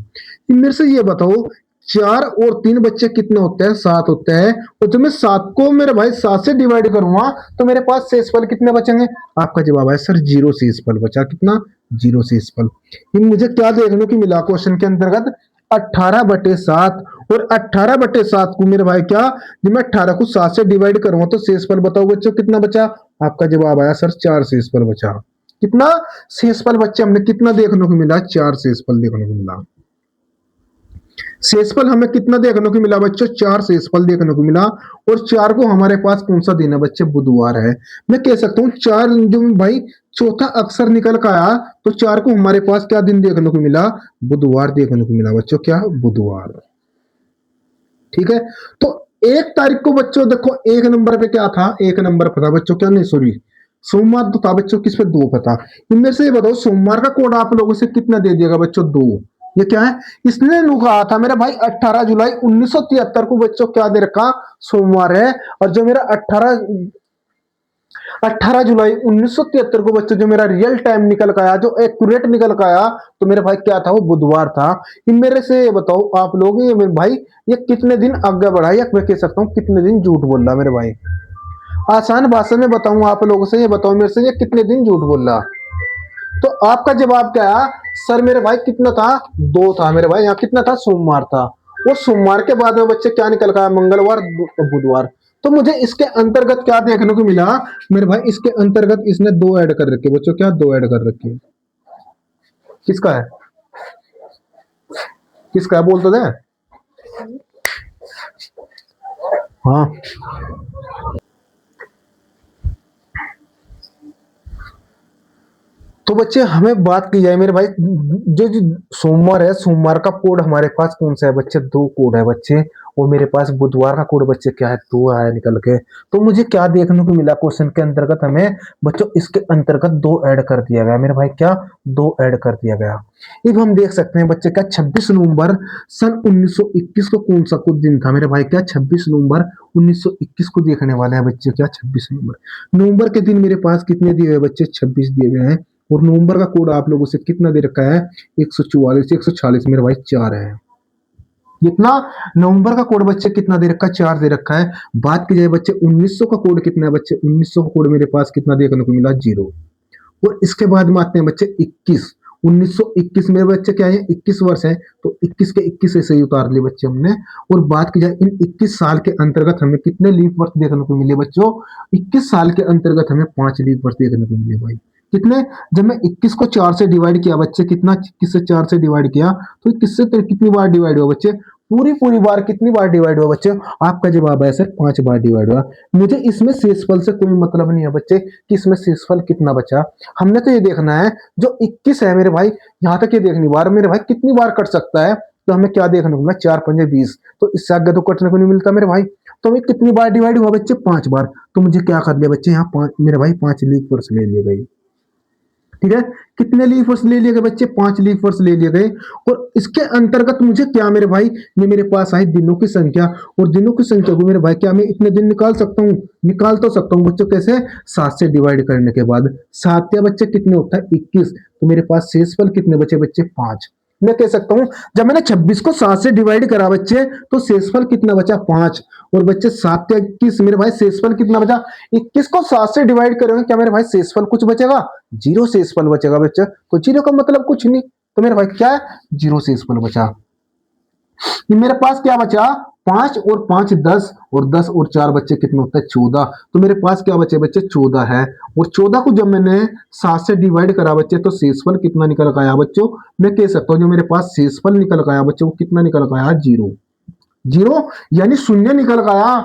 मेरे से ये बताओ 4 और 3 बच्चे कितने होते हैं, 7 होते हैं। और जब मैं 7 को मेरे भाई 7 से डिवाइड करूंगा तो मेरे पास शेषफल कितने बचेंगे, आपका जवाब आया सर 0 शेषफल बचा, कितना, 0 शेषफल। मुझे क्या देखने को मिला क्वेश्चन के अंतर्गत, 18/7। और 18/7 को मेरे भाई क्या, जब मैं 18 को 7 से डिवाइड करूंगा तो शेषफल बताओ बच्चों कितना बचा, आपका जवाब आया सर 4 शेषफल बचा। कितना शेषफल बच्चे हमने कितना देखने को मिला, 4 शेषफल देखने को मिला। शेषफल हमें कितना देखने को मिला बच्चों, 4 शेषफल देखने को मिला। और 4 को हमारे पास कौन सा दिन है बच्चे, बुधवार है। मैं कह सकता हूँ 4 जो भाई चौथा अक्षर निकल का आया, तो 4 को हमारे पास क्या दिन देखने को मिला, बुधवार देखने को मिला बच्चों, क्या बुधवार। ठीक है, तो 1 तारीख को बच्चों देखो 1 नंबर पे क्या था, 1 नंबर पे था बच्चों, क्या नहीं सॉरी सोमवार तो था बच्चों, किस पे 2 पे था। इनमें से ये बताओ सोमवार का कोड आप लोगों से कितना दे दिएगा बच्चों, 2। ये क्या है, इसने कहा था मेरा भाई 18 जुलाई 1973 को बच्चों क्या दे रखा, सोमवार है। और जो मेरा 18 जुलाई 1973 को बच्चों जो मेरा रियल टाइम निकल का आया, जो एक्यूरेट निकल का आया, तो मेरे भाई क्या था, वो बुधवार था। इन मेरे से ये बताओ आप लोग, ये मेरे भाई ये कितने दिन आगे बढ़ा, या मैं कह सकता हूँ कितने दिन झूठ बोल रहा मेरे भाई। आसान भाषा में बताऊं आप लोगों से, ये बताओ मेरे से ये कितने दिन झूठ बोल रहा। तो आपका जवाब क्या है सर, मेरे भाई कितना था, 2 था मेरे भाई, यहाँ कितना था, सोमवार था। और सोमवार के बाद में बच्चे क्या निकल का, मंगलवार बुधवार। तो मुझे इसके अंतर्गत क्या देखने को मिला मेरे भाई, इसके अंतर्गत इसने 2 ऐड कर रखे बच्चों, क्या 2 ऐड कर रखे। किसका है, किसका है बोल तो दे। हाँ तो बच्चे हमें बात की जाए मेरे भाई, जो सोमवार है, सोमवार का कोड हमारे पास कौन सा है बच्चे, 2 कोड है बच्चे। और मेरे पास बुधवार का कोड बच्चे क्या है, 2 आया निकल के। तो मुझे क्या देखने को मिला क्वेश्चन के अंतर्गत, हमें बच्चों इसके अंतर्गत 2 ऐड कर दिया गया मेरे भाई, क्या 2 ऐड कर दिया गया। अब हम देख सकते हैं बच्चे क्या 26 नवंबर सन 1921 को कौन सा कुछ दिन था मेरे भाई, क्या 26 नवंबर 1921 को देखने वाले हैं बच्चे, क्या 26 नवंबर। नवंबर के दिन मेरे पास कितने दिए हुए बच्चे, 26 दिए हुए हैं। और नवंबर का कोड आप लोगों से कितना दे रखा है, 144 146 मेरे भाई 4 है। कितना, नवंबर का कोड बच्चे कितना दे रखा है, 4 दे रखा है। बात की जाए बच्चे 1900 का कोड कितना है बच्चे, 1900 का कोड मेरे पास कितना देखने को मिला, 0। और इसके बाद में आते हैं बच्चे 21, 1921 में बच्चे क्या है, 21 वर्ष है, तो 21 के 21 ऐसे ही उतार लिए बच्चे हमने। और बात की जाए इन 21 साल के अंतर्गत हमें कितने लीप वर्ष देखने को मिले बच्चों, 21 साल के अंतर्गत हमें 5 लीप वर्ष देखने को मिले भाई। कितने, जब मैं 21 को 4 से डिवाइड किया बच्चे, कितना 21 से 4 से डिवाइड किया, तो 21 से कितनी बार डिवाइड हुआ बच्चे, पूरी पूरी बार कितनी बार डिवाइड हुआ बच्चे, आपका जवाब है सर 5 बार डिवाइड हुआ। मुझे इसमें शेषफल से कोई मतलब नहीं है बच्चे कि इसमें शेषफल कितना बचा, हमने तो ये देखना है जो 21 है मेरे भाई, यहां तक ये देखनी बार मेरे भाई कितनी बार कट सकता है। तो हमें क्या देखने को मिला, 4 पंजे 20, तो इससे आगे तो कटने को नहीं मिलता मेरे भाई। तो हमें कितनी बार डिवाइड हुआ बच्चे, 5 बार। तो मुझे क्या कर लिया बच्चे, यहाँ 5 मेरे भाई 5 लीफ वर्ष ले लिए गए। ठीक है, कितने लीफ वर्ष ले लिए गए बच्चे, 5 लीफ वर्ष ले लिए गए। और इसके अंतर्गत मुझे क्या मेरे भाई, ये मेरे पास आई दिनों की संख्या। और दिनों की संख्या को मेरे भाई क्या मैं इतने दिन निकाल सकता हूँ, निकाल तो सकता हूँ बच्चों, कैसे, 7 से डिवाइड करने के बाद। 7 के बच्चे कितने होता है, 21। तो मेरे पास शेषफल कितने बचे बच्चे, 5। मैं कह सकता हूं जब मैंने 26 को 7 से डिवाइड करा बच्चे, तो शेषफल कितना बचा, 5। और बच्चे 7 के 21 मेरे भाई शेषफल कितना बचा, 21 को 7 से डिवाइड करोगे क्या मेरे भाई शेषफल कुछ बचेगा, 0 शेषफल बचेगा बच्चे। तो 0 का मतलब कुछ नहीं, तो मेरे भाई क्या है, 0 शेषफल बचा। मेरे पास क्या बचा, 5 और 5 10, और 10 और 4 बच्चे कितने होता है, 14। तो मेरे पास क्या बचे बच्चे, 14 है। और 14 को जब मैंने 7 से डिवाइड करा बच्चे, तो शेषफल कितना निकल आया बच्चों, मैं कह सकता हूं जो मेरे पास शेषफल निकल आया बच्चों, वो कितना निकल आया, 0। 0 यानी शून्य निकल आया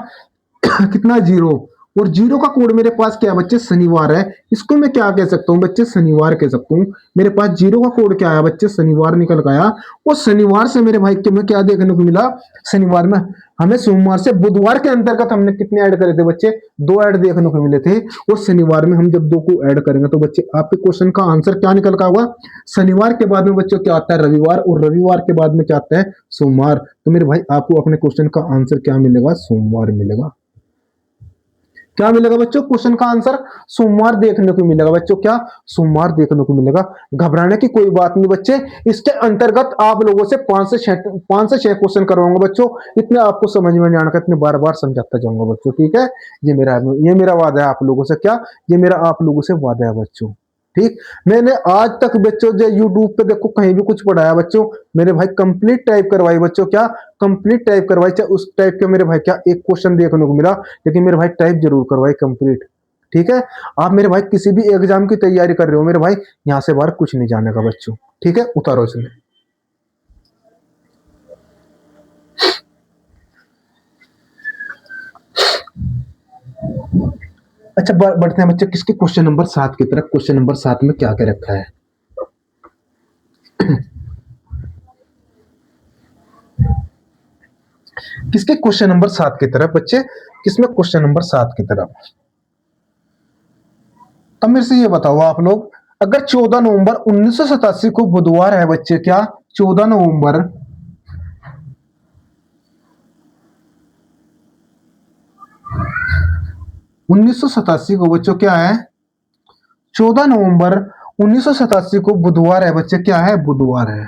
कितना, 0। और 0 का कोड मेरे पास क्या है बच्चे, शनिवार है। इसको मैं क्या कह सकता हूँ बच्चे, शनिवार कह सकता हूँ। मेरे पास 0 का कोड क्या आया बच्चे, शनिवार निकल आया। और शनिवार से मेरे भाई के में क्या देखने को मिला, शनिवार में हमें सोमवार से बुधवार के अंतर्गत हमने कितने ऐड करे थे बच्चे, 2 ऐड देखने को मिले थे। और शनिवार में हम जब 2 को ऐड करेंगे तो बच्चे आपके क्वेश्चन का आंसर क्या निकल का होगा, शनिवार के बाद में बच्चों क्या आता है, रविवार। और रविवार के बाद में क्या आता है, सोमवार। तो मेरे भाई आपको अपने क्वेश्चन का आंसर क्या मिलेगा, सोमवार मिलेगा। क्या मिलेगा बच्चों, क्वेश्चन का आंसर सोमवार देखने को मिलेगा बच्चों, क्या सोमवार देखने को मिलेगा। घबराने की कोई बात नहीं बच्चे, इसके अंतर्गत आप लोगों से 5 से 6 क्वेश्चन करवाऊंगा बच्चों। इतने आपको समझ में नहीं आना का, इतने बार बार समझाता जाऊंगा बच्चों, ठीक है। ये मेरा वादा है आप लोगों से, क्या, ये मेरा आप लोगों से वादा है बच्चों, ठीक। मैंने आज तक बच्चों जो यूट्यूब पे देखो कहीं भी कुछ पढ़ाया बच्चों, मेरे भाई कंप्लीट टाइप करवाई बच्चों, क्या कंप्लीट टाइप करवाई। चाहे उस टाइप के मेरे भाई क्या एक क्वेश्चन देखने को मिला, लेकिन मेरे भाई टाइप जरूर करवाई कंप्लीट। ठीक है। आप मेरे भाई किसी भी एग्जाम की तैयारी कर रहे हो मेरे भाई, यहाँ से बाहर कुछ नहीं जाने का बच्चों, ठीक है। उतारो इसमें। अच्छा बढ़ते हैं बच्चे किसके क्वेश्चन नंबर 7 की तरफ। क्वेश्चन नंबर 7 में क्या क्या रखा है। किसके क्वेश्चन नंबर 7 की तरफ बच्चे, किसमें क्वेश्चन नंबर 7 की तरफ। अब मेरे से ये बताओ आप लोग, अगर 14 नवंबर 1987 को बुधवार है बच्चे, क्या 14 नवंबर 1987 को बच्चों क्या है, 14 नवंबर 1987 को बुधवार है बच्चे, क्या है, बुधवार है।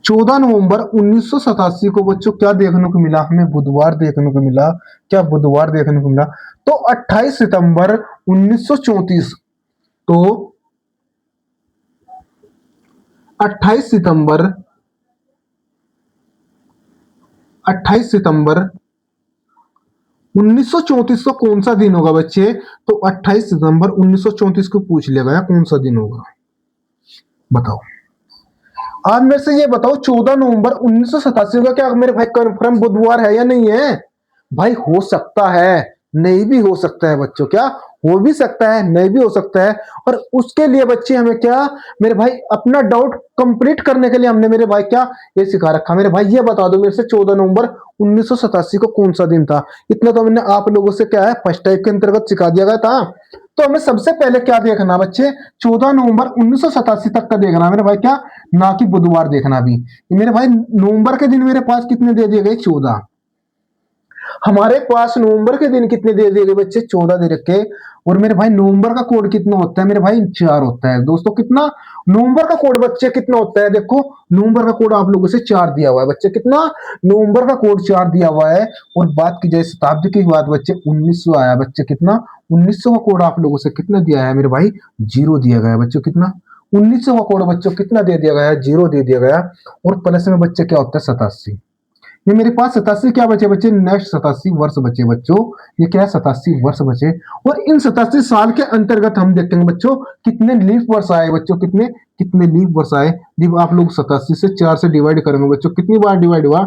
14 नवंबर 1987 को बच्चों क्या देखने को मिला हमें, बुधवार देखने को मिला। क्या बुधवार देखने को मिला। तो 28 सितंबर 1934, तो 28 सितंबर 28 सितंबर 1934 को कौन सा दिन होगा बच्चे। तो 28 सितंबर 1934 को पूछ लिया गया कौन सा दिन होगा, बताओ। आप मेरे से ये बताओ 14 नवंबर 1987 का क्या मेरे भाई कंफर्म बुधवार है या नहीं है। भाई हो सकता है, नहीं भी हो सकता है बच्चों, क्या हो भी सकता है, नहीं भी हो सकता है। और उसके लिए बच्चे हमें क्या मेरे भाई अपना डाउट कंप्लीट करने के लिए हमने मेरे भाई क्या ये सिखा रखा। मेरे भाई ये बता दो मेरे से 14 नवंबर 1987 को कौन सा दिन था। इतना तो हमने आप लोगों से क्या है फर्स्ट टाइप के अंतर्गत सिखा दिया गया था। तो हमें सबसे पहले क्या देखना बच्चे, 14 नवंबर 1987 तक का देखना मेरे भाई, क्या ना कि बुधवार देखना भी। मेरे भाई नवंबर के दिन मेरे पास कितने दे दिए गए, 14। हमारे पास नवंबर के दिन कितने दे दिए गए बच्चे, 14 दे रखे। और मेरे भाई नवंबर का कोड कितना होता है मेरे भाई, 4 होता है दोस्तों। कितना नवंबर का कोड बच्चे कितना होता है, देखो नवंबर का कोड आप लोगों से 4 दिया हुआ है बच्चे, कितना नवंबर का कोड 4 दिया हुआ है। और बात की जाए शताब्दी की बात बच्चे 1900 आया बच्चे, कितना 1900 का कोड आप लोगों से कितना दिया है मेरे भाई, 0 दिया गया बच्चों। कितना 1900 का कोड बच्चों कितना दे दिया गया, 0 दे दिया गया। और प्लस में बच्चे क्या होता है 87। ये मेरे पास 87 क्या बचे बच्चे, नेक्स्ट 87 वर्ष बचे बच्चों। ये क्या है 87 वर्ष बचे। और इन 87 साल के अंतर्गत हम देखेंगे बच्चों कितने लीफ वर्ष आए बच्चों, कितने कितने लीफ वर्ष आए। जब आप लोग 87 से 4 से डिवाइड करेंगे बच्चों, कितनी बार डिवाइड हुआ,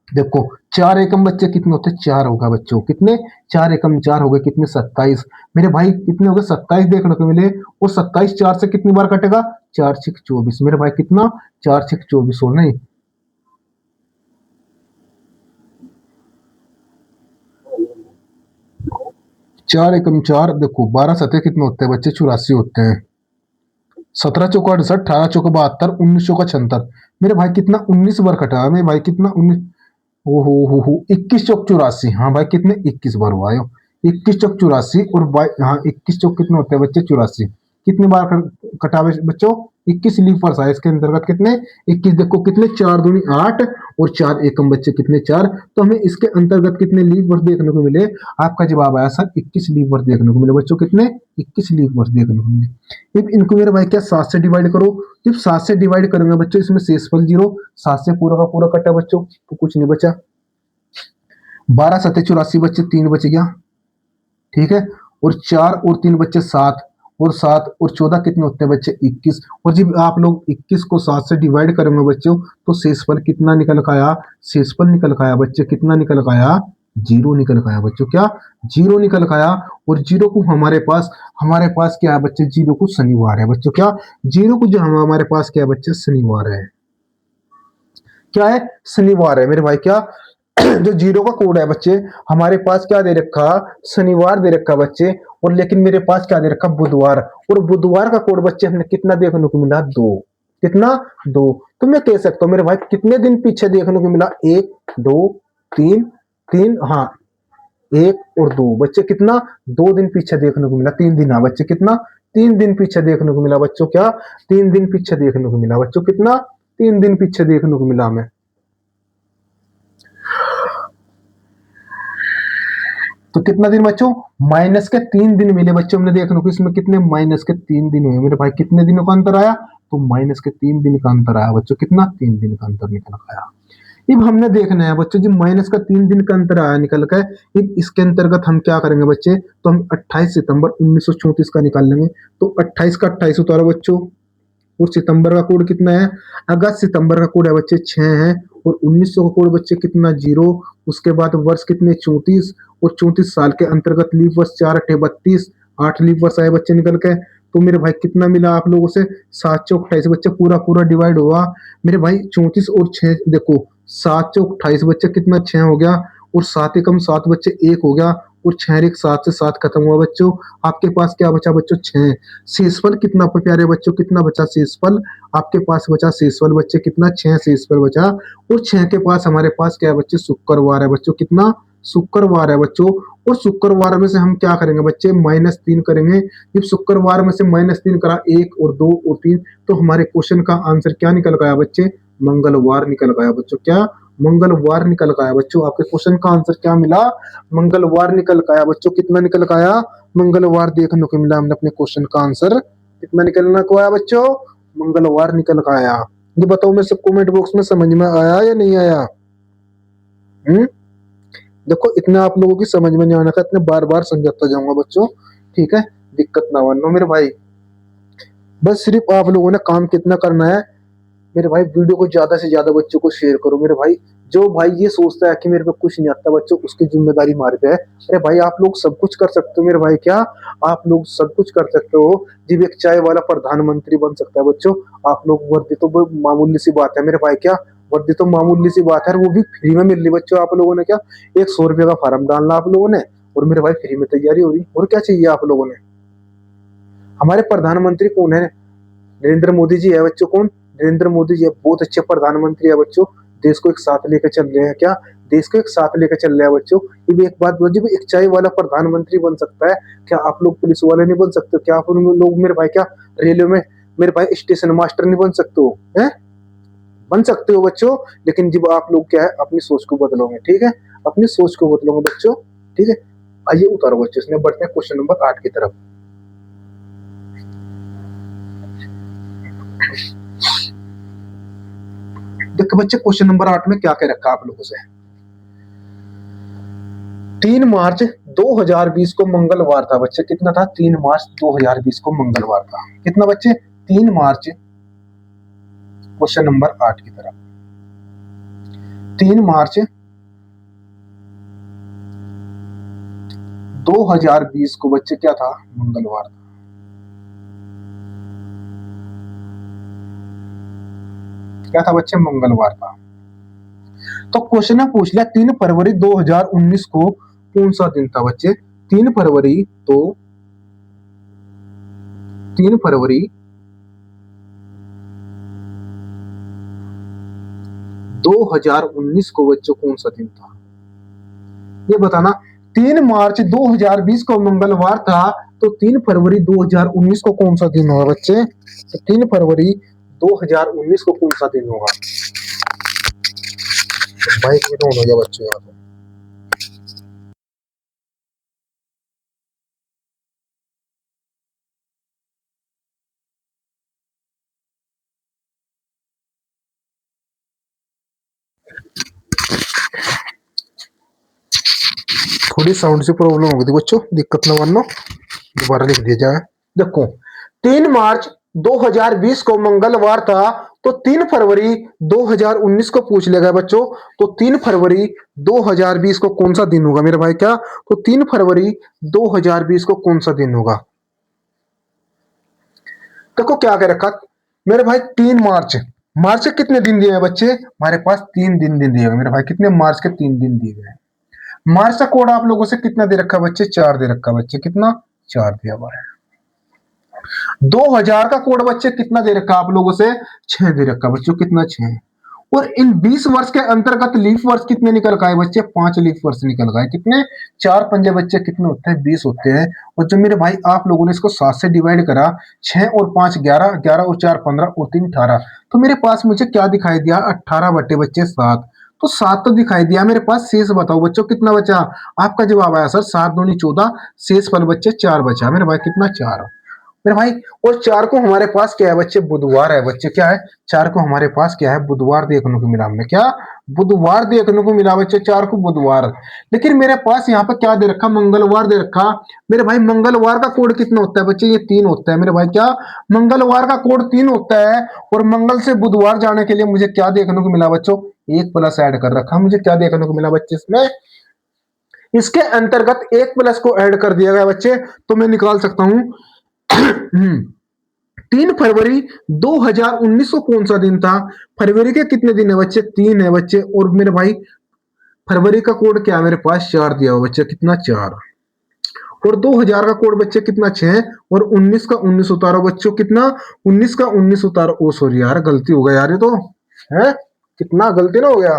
देखो 4 एकम बच्चे कितने होते, 4 होगा बच्चों। कितने 4 एकम 4 हो गए, कितने 27 मेरे भाई, कितने हो गए 27 देखने को मिले। और 27 4 से कितनी बार कटेगा, 4 6 24 मेरे भाई, कितना 4 6 24 हो नहीं, 4 एकम 4, देखो 12 सतह कितने होते हैं बच्चे, 84 होते हैं। 17 चौका 68, 18 चौका 72, 19 चौका 76 मेरे भाई, कितना 19 बार कटा है मेरे भाई, कितना 19, हो 21 चौक 84। हाँ भाई कितने 21 बार हुआ है, 21 चौक 84। और हाँ 21 चौक कितने होते हैं बच्चे, 84। कितनी बार कटावे बच्चों, 21 लीफ वर्ष आए इसके अंतर्गत, कितने 21। देखो कितने 4 दूनी 8 और 4 एकम बच्चे कितने 4। तो हमें इसके अंतर्गत कितने लीफ वर्ष देखने को मिले, आपका जवाब आया सर 21 लीफ वर्ष देखने को मिले बच्चों, कितने 21 लीफ वर्ष देखने को मिले। अब इनको मेरे भाई क्या 7 से डिवाइड करो। जब 7 से डिवाइड करेंगे बच्चों इसमें शेषफल 0, 7 से पूरा का पूरा कटा बच्चों तो कुछ नहीं बचा। 12 सतह 84 बच्चे, 3 बच गया, ठीक है। और 4 और 3 बच्चे 7, और 7 और 14 कितने होते हैं बच्चे 21। और जब आप लोग 21 को 7 से डिवाइड करेंगे बच्चों तो शेषफल कितना निकल का आया, शेषफल निकल का आया बच्चे, कितना निकल का आया, 0 निकल का आया बच्चों, क्या 0 निकल का आया। और 0 को हमारे पास क्या है बच्चे, 0 को शनिवार है बच्चों, क्या 0 को जो हमारे पास क्या है बच्चे, शनिवार है, क्या है शनिवार है मेरे भाई। क्या जो 0 का कोड है बच्चे हमारे पास क्या दे रखा, शनिवार दे रखा बच्चे। और लेकिन मेरे पास क्या दे रखा, बुधवार। और बुधवार का कोड बच्चे हमने कितना देखने को मिला, 2। कितना 2। तो मैं कह सकता हूं मेरे भाई कितने दिन पीछे देखने को मिला, 1 2 3 3, हाँ 1 और 2 बच्चे, कितना 2 दिन पीछे देखने को मिला, 3 दिन। हाँ बच्चे कितना 3 दिन पीछे देखने को मिला बच्चों, क्या 3 दिन पीछे देखने को मिला बच्चों, कितना 3 दिन पीछे देखने को मिला हमें। तो कितना दिन बच्चों, माइनस के 3 दिन मिले बच्चों हमने देखने को। इसमें कितने माइनस के 3 दिन हुए मेरे भाई, कितने दिनों का अंतर आया, तो माइनस के 3 दिन का अंतर आया बच्चों, कितना 3 दिन का अंतर निकल आया। अब हमने देखना है बच्चों, जो माइनस का 3 दिन का अंतर आया निकल कर, अब इसके अंतर्गत हम क्या करेंगे बच्चे, तो हम 28 सितंबर 1934 का निकाल लेंगे। तो 28 का 28 उतारो बच्चों, और सितंबर का कोड कितना है, अगस्त सितंबर का कोड है बच्चे 6 है, और 1900 का कोड बच्चे कितना 0। उसके बाद वर्ष कितने 34, और 34 साल के अंतर्गत लीप वर्ष 4 अठे 32, 8 लीप वर्ष आए बच्चे निकल के। तो मेरे भाई कितना मिला आप लोगों से, 7 चौक 28 बच्चे, पूरा पूरा डिवाइड हुआ मेरे भाई 34 और 6, देखो 7 चौक 28 बच्चे कितना 6 हो गया, और 7 एकम 7 बच्चे 1 हो गया, और 6 और 1 7 से 7 खत्म हुआ बच्चों। आपके पास क्या बचा बच्चों 6। शेषफल कितना प्यारे बच्चों, कितना बचा शेषफल, आपके पास बचा शेषफल बच्चे कितना 6 शेषफल बचा। और 6 के पास हमारे पास क्या है बच्चे, शुक्रवार है बच्चों, कितना शुक्रवार है बच्चों। और शुक्रवार में से हम क्या करेंगे बच्चे, -3 करेंगे। जब शुक्रवार में से -3 करा, 1 और 2 और 3, तो हमारे क्वेश्चन का आंसर क्या निकल गया बच्चे, मंगलवार निकल गया बच्चों। क्या, मंगलवार निकल गया बच्चों। आपके क्वेश्चन का आंसर क्या मिला, मंगलवार निकल गया बच्चों। कितना निकल गया, मंगलवार देखने को मिला हमने अपने क्वेश्चन का आंसर। कितना निकलना को आया बच्चों, मंगलवार निकल गया। ये बताओ मेरे से कमेंट बॉक्स में, समझ में आया या नहीं आया। हम्म देखो, इतना आप लोगों की समझ में नहीं आना था, इतने बार बार समझाता जाऊंगा बच्चों, ठीक है, दिक्कत ना बनो मेरे भाई। बस सिर्फ आप लोगों ने काम कितना करना है मेरे भाई, वीडियो को ज्यादा से ज्यादा बच्चों को शेयर करो मेरे भाई। जो भाई ये सोचता है कि मेरे पे कुछ नहीं आता बच्चों, उसकी जिम्मेदारी हमारे पे है। अरे भाई आप लोग सब कुछ कर सकते हो मेरे भाई, क्या आप लोग सब कुछ कर सकते हो। जब एक चाय वाला प्रधानमंत्री बन सकता है बच्चों, आप लोग, वर्दी तो मामूली सी बात है मेरे भाई, क्या वर्दी तो मामूली सी बात है, वो भी फ्री में मिल रही बच्चों। आप लोगों ने क्या, 100 रुपये का फार्म डालना आप लोगों ने, और मेरे भाई फ्री में तैयारी हो रही, और क्या चाहिए आप लोगों ने। हमारे प्रधानमंत्री कौन है, नरेंद्र मोदी जी है बच्चों। कौन, नरेंद्र मोदी जी है, बहुत अच्छे प्रधानमंत्री है बच्चों। देश को एक साथ लेकर चल रहे हैं, क्या देश को एक साथ लेकर चल रहे हैं बच्चों। ये भी एक बात बोलो, जब एक चाय वाला प्रधानमंत्री बन सकता है, क्या आप लोग पुलिस वाले नहीं बन सकते, क्या आप लोग मेरे भाई क्या रेलवे में मेरे भाई स्टेशन मास्टर नहीं बन सकते हो, हैं बन सकते हो बच्चों। लेकिन जब आप लोग क्या है, अपनी सोच को बदलोगे, ठीक है, अपनी सोच को बदलोगे बच्चों, ठीक है। आइए उतारो बच्चों, इसमें बढ़ते हैं क्वेश्चन नंबर 8 की तरफ। देखो बच्चे, क्वेश्चन नंबर 8 में क्या कह रखा आप लोगों से, 3 मार्च 2020 को मंगलवार था बच्चे, कितना था, 3 मार्च 2020 को मंगलवार था, कितना बच्चे, 3 मार्च। क्वेश्चन नंबर 8 की तरफ, 3 मार्च 2020 को बच्चे क्या था, मंगलवार था। क्या था बच्चे, मंगलवार था। तो क्वेश्चन ने पूछ लिया 3 फरवरी 2019 को कौन सा दिन था बच्चे, 3 फरवरी, तो 3 फरवरी 2019 को बच्चों कौन सा दिन था, ये बताना। 3 मार्च 2020 को मंगलवार था, तो 3 फरवरी 2019 को कौन सा दिन होगा बच्चे, तो 3 फरवरी 2019 को कौन सा दिन होगा। बाइक में ऑन हो गया बच्चों यहाँ पे। थोड़ी साउंड से प्रॉब्लम हो गई बच्चों, दिक्कत ना मानो, दोबारा लिख दिया जाए। देखो, 3 मार्च 2020 को मंगलवार था, तो 3 फरवरी 2019 को पूछ लिया गया बच्चों, तो 3 फरवरी 2020 को कौन सा दिन होगा मेरे भाई, क्या, तो 3 फरवरी 2020 को कौन सा दिन होगा। देखो क्या कह रखा मेरे भाई, 3 मार्च, मार्च के कितने दिन दिए हैं बच्चे, हमारे पास 3 दिन दिए गए मेरे भाई, कितने, मार्च के 3 दिन दिए गए। मार्च का कोड आप लोगों से कितना दे रखा बच्चे, 4 दे रखा बच्चे, कितना 4 दिया हुआ है। 2000 का कोड बच्चे कितना दे रखा आप लोगों से, 6 दे रखा बच्चों, कितना 6। और इन 20 वर्ष के अंतर्गत लीफ वर्ष कितने निकल गए बच्चे, 5 लीफ वर्ष निकल गए, कितने, 4 पंजे बच्चे कितने होते हैं, 20 होते हैं। और जो मेरे भाई आप लोगों ने इसको 7 से डिवाइड करा, 6 और 5 11, 11 और 4 15 और 3 18, तो मेरे पास मुझे क्या दिखाई दिया, 18 बटे बच्चे 7, तो 7 तो दिखाई दिया मेरे पास। शेष बताओ बच्चों कितना बचा, आपका जवाब आया सर 7 दूनी 14, शेष फल बच्चे 4 बचा मेरे भाई, कितना 4। मेरे भाई। और 4 को हमारे पास क्या है बच्चे, बुधवार है बच्चे, क्या है 4 को हमारे पास क्या है, बुधवार देखने को मिला हमने, क्या बुधवार देखने को मिला बच्चे, 4 को बुधवार। लेकिन मेरे पास यहाँ पे क्या दे रखा, मंगलवार दे रखा। मेरे भाई मंगलवार का कोड कितना होता है बच्चे, ये 3 होता है मेरे भाई, क्या मंगलवार का कोड 3 होता है। और मंगल से बुधवार जाने के लिए मुझे क्या देखने को मिला बच्चों, एक प्लस ऐड कर रखा। मुझे क्या देखने को मिला बच्चे इसमें, इसके अंतर्गत एक प्लस को ऐड कर दिया गया बच्चे, तो मैं निकाल सकता हूं 3 फरवरी 2019 को कौन सा दिन था। फरवरी के कितने दिन है बच्चे, 3 है बच्चे। और मेरे भाई फरवरी का कोड क्या है मेरे पास, 4 दिया हुआ बच्चे, कितना 4। और 2000 का कोड बच्चे कितना, 6। और 19 का 19 उतारो बच्चों, कितना 19 का 19 उतारो। ओ सॉरी यार, गलती हो गया यार, ये तो है कितना गलती ना हो गया।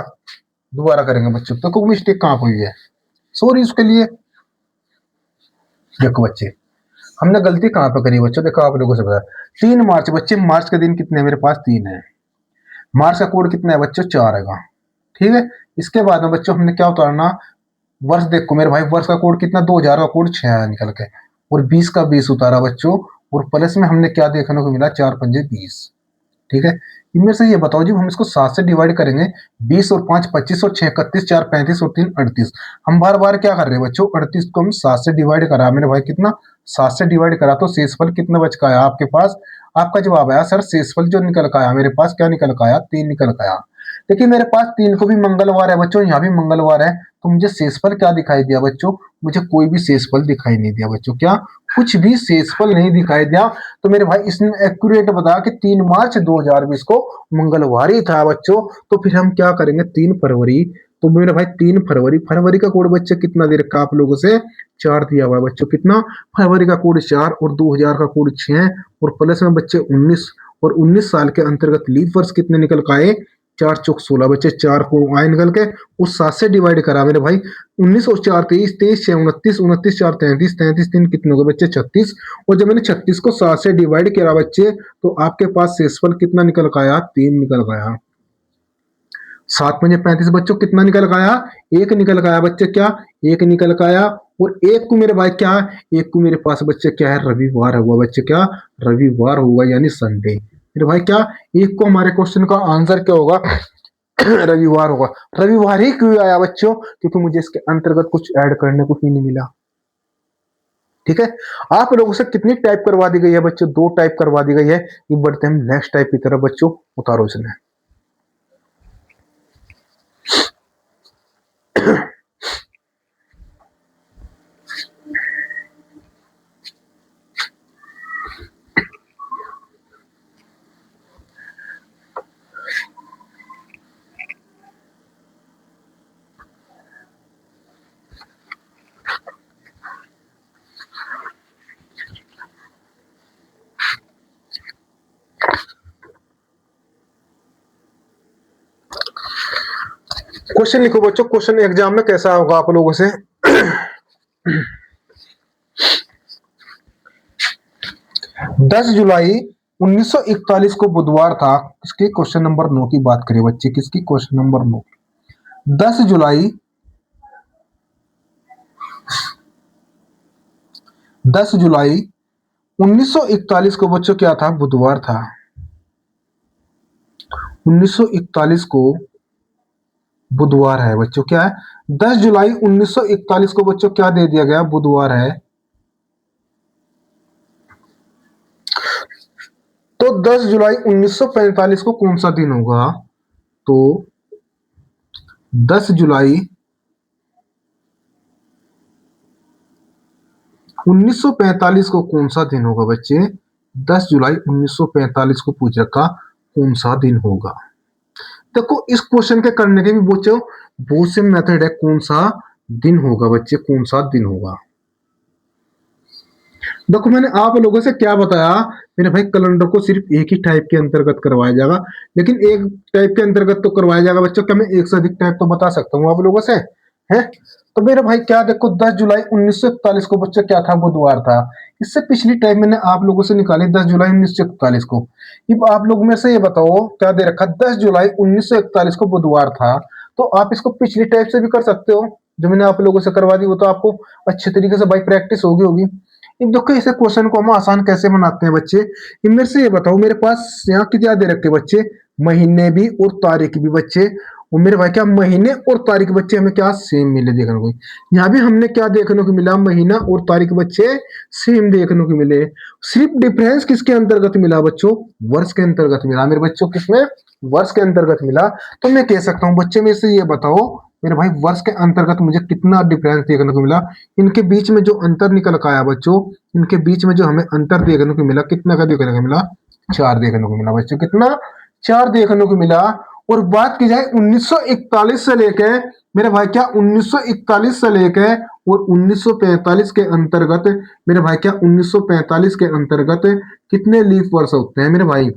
दोबारा करेंगे बच्चों, तो कोई मिस्टेक कहां हुई है, सॉरी उसके लिए। देखो बच्चे, हमने गलती कहां पे करी बच्चों, देखो आप लोगों से बता, 3 मार्च बच्चे, मार्च के दिन कितने हैं मेरे पास, 3 है। मार्च का कोड कितना है बच्चों, 4 है। ठीक है, इसके बाद में बच्चों हमने क्या उतारना, वर्ष देखो मेरे भाई, वर्ष का कोड कितना, 2000 का कोड 6 है निकल के। और 20 का 20 उतारा बच्चों। और प्लस में हमने क्या देखने को मिला, 4 पंजे 20। ठीक है, इनमें से ये बताओ जी, हम इसको 7 से डिवाइड करेंगे, 20 और 5 25 और 6 31, 4 35 और 3 38। हम बार बार क्या कर रहे हैं बच्चों, 38 को हम 7 से डिवाइड करा मेरे भाई, कितना 7 से डिवाइड करा, तो शेषफल कितना बच का आया आपके पास। आपका जवाब आया सर, शेषफल जो निकल का आया मेरे पास, क्या निकल का आया, 3 निकल का आया। देखिए मेरे पास 3 को भी मंगलवार है बच्चों, यहाँ भी मंगलवार है, तो मुझे शेषफल क्या दिखाई दिया बच्चों, मुझे कोई भी शेषफल दिखाई नहीं दिया बच्चों, क्या कुछ भी शेषफल नहीं दिखाई दिया। तो मेरे भाई इसने एक्यूरेट बताया कि 3 मार्च 2020 को मंगलवार ही था बच्चों। तो फिर हम क्या करेंगे, 3 फरवरी। तो मेरे भाई 3 फरवरी, फरवरी का कोड बच्चे कितना दे रखा आप लोगों से, 4 दिया हुआ है बच्चों, कितना फरवरी का कोड 4 और 2000 का कोड 6 और प्लस में बच्चे 19। और 19 साल के अंतर्गत लीप वर्ष कितने निकल का आए, 4 चौक 16 बच्चे, 4 को आए निकल के, उस 7 से डिवाइड करा मेरे भाई। 19 और 4 23, 23 6 29, 29 4 33, 33 3 कितने हो गए बच्चे, 36। और जब मैंने 36 को 7 से डिवाइड किया बच्चे, तो आपके पास शेषफल कितना निकल का आया, 3 निकल गया। 7 पंजे 35 बच्चों, कितना निकल का आया, 1 निकल का आया बच्चे, क्या 1 निकल का आया। और 1 को मेरे भाई क्या, 1 को मेरे पास बच्चे क्या है, रविवार हुआ बच्चे, क्या रविवार होगा यानी संडे। मेरे भाई क्या, 1 को हमारे क्वेश्चन का आंसर क्या होगा रविवार होगा। रविवार ही क्यों आया बच्चों, क्योंकि मुझे इसके अंतर्गत कुछ ऐड करने को ही नहीं मिला। ठीक है, आप लोगों से कितनी टाइप करवा दी गई है बच्चों, 2 टाइप करवा दी गई है। ये बढ़ते हम नेक्स्ट टाइप की तरफ बच्चों, उतारो इसमें। क्वेश्चन लिखो बच्चों, क्वेश्चन एग्जाम में कैसा होगा आप लोगों से 10 जुलाई 1941 को बुधवार था। किसके, क्वेश्चन नंबर 9 की बात करें बच्चे, किसकी, क्वेश्चन नंबर 9। 10 जुलाई 10 जुलाई 1941 को बच्चों क्या था, बुधवार था। 1941 को बुधवार है बच्चों, क्या है 10 जुलाई 1941 को बच्चों क्या दे दिया गया, बुधवार है। तो 10 जुलाई 1945 को कौन सा दिन होगा, तो 10 जुलाई 1945 को कौन सा दिन होगा बच्चे, 10 जुलाई 1945 को पूछ रखा कौन सा दिन होगा। देखो इस क्वेश्चन के करने के भी बच्चों बहुत से मेथड है, कौन सा दिन होगा बच्चे, कौन सा दिन होगा। देखो मैंने आप लोगों से क्या बताया, मेरे भाई कैलेंडर को सिर्फ एक ही टाइप के अंतर्गत करवाया जाएगा, लेकिन एक टाइप के अंतर्गत तो करवाया जाएगा बच्चों, क्या मैं एक से अधिक टाइप तो बता सकता हूँ आप लोगों से, है। तो मेरे भाई क्या देखो, 10 जुलाई 1941 को बच्चों क्या था, बुधवार था। इससे पिछली टाइम मैंने आप लोगों से निकाली 10 जुलाई 1941 को। अब आप लोग में से ये बताओ क्या दे रखा, 10 जुलाई 1941 को बुधवार था। तो आप इसको पिछली टाइप से भी कर सकते हो, जो मैंने आप लोगों से करवा दी, वो तो आपको अच्छे तरीके से भाई प्रैक्टिस होगी होगी। अब देखो इसे क्वेश्चन को हम आसान कैसे बनाते हैं बच्चे, इनमें से ये बताओ, मेरे पास यहाँ क्या दे रखे बच्चे, महीने भी और तारीख भी बच्चे, और मेरे भाई क्या महीने और तारीख बच्चे हमें क्या सेम मिले देखने को। यहाँ भी हमने क्या देखने को मिला, महीना और तारीख बच्चे सेम देखने को मिले। सिर्फ डिफरेंस किसके अंतर्गत मिला बच्चों, वर्ष के अंतर्गत मिला मेरे बच्चों, किसमें, वर्ष के अंतर्गत मिला। तो मैं कह सकता हूँ बच्चे में से ये बताओ मेरे भाई वर्ष के अंतर्गत मुझे कितना डिफरेंस देखने को मिला, इनके बीच में जो अंतर निकल का आया बच्चों, इनके बीच में जो हमें अंतर देखने को मिला, कितना का देखने को मिला, 4 देखने को मिला बच्चों, कितना, 4 देखने को मिला। और बात की जाए 1941 से लेके मेरे भाई क्या 1941 से लेके और 1945 के अंतर्गत मेरे भाई क्या 1945 के अंतर्गत कितने लीफ वर्ष होते हैं मेरे भाई,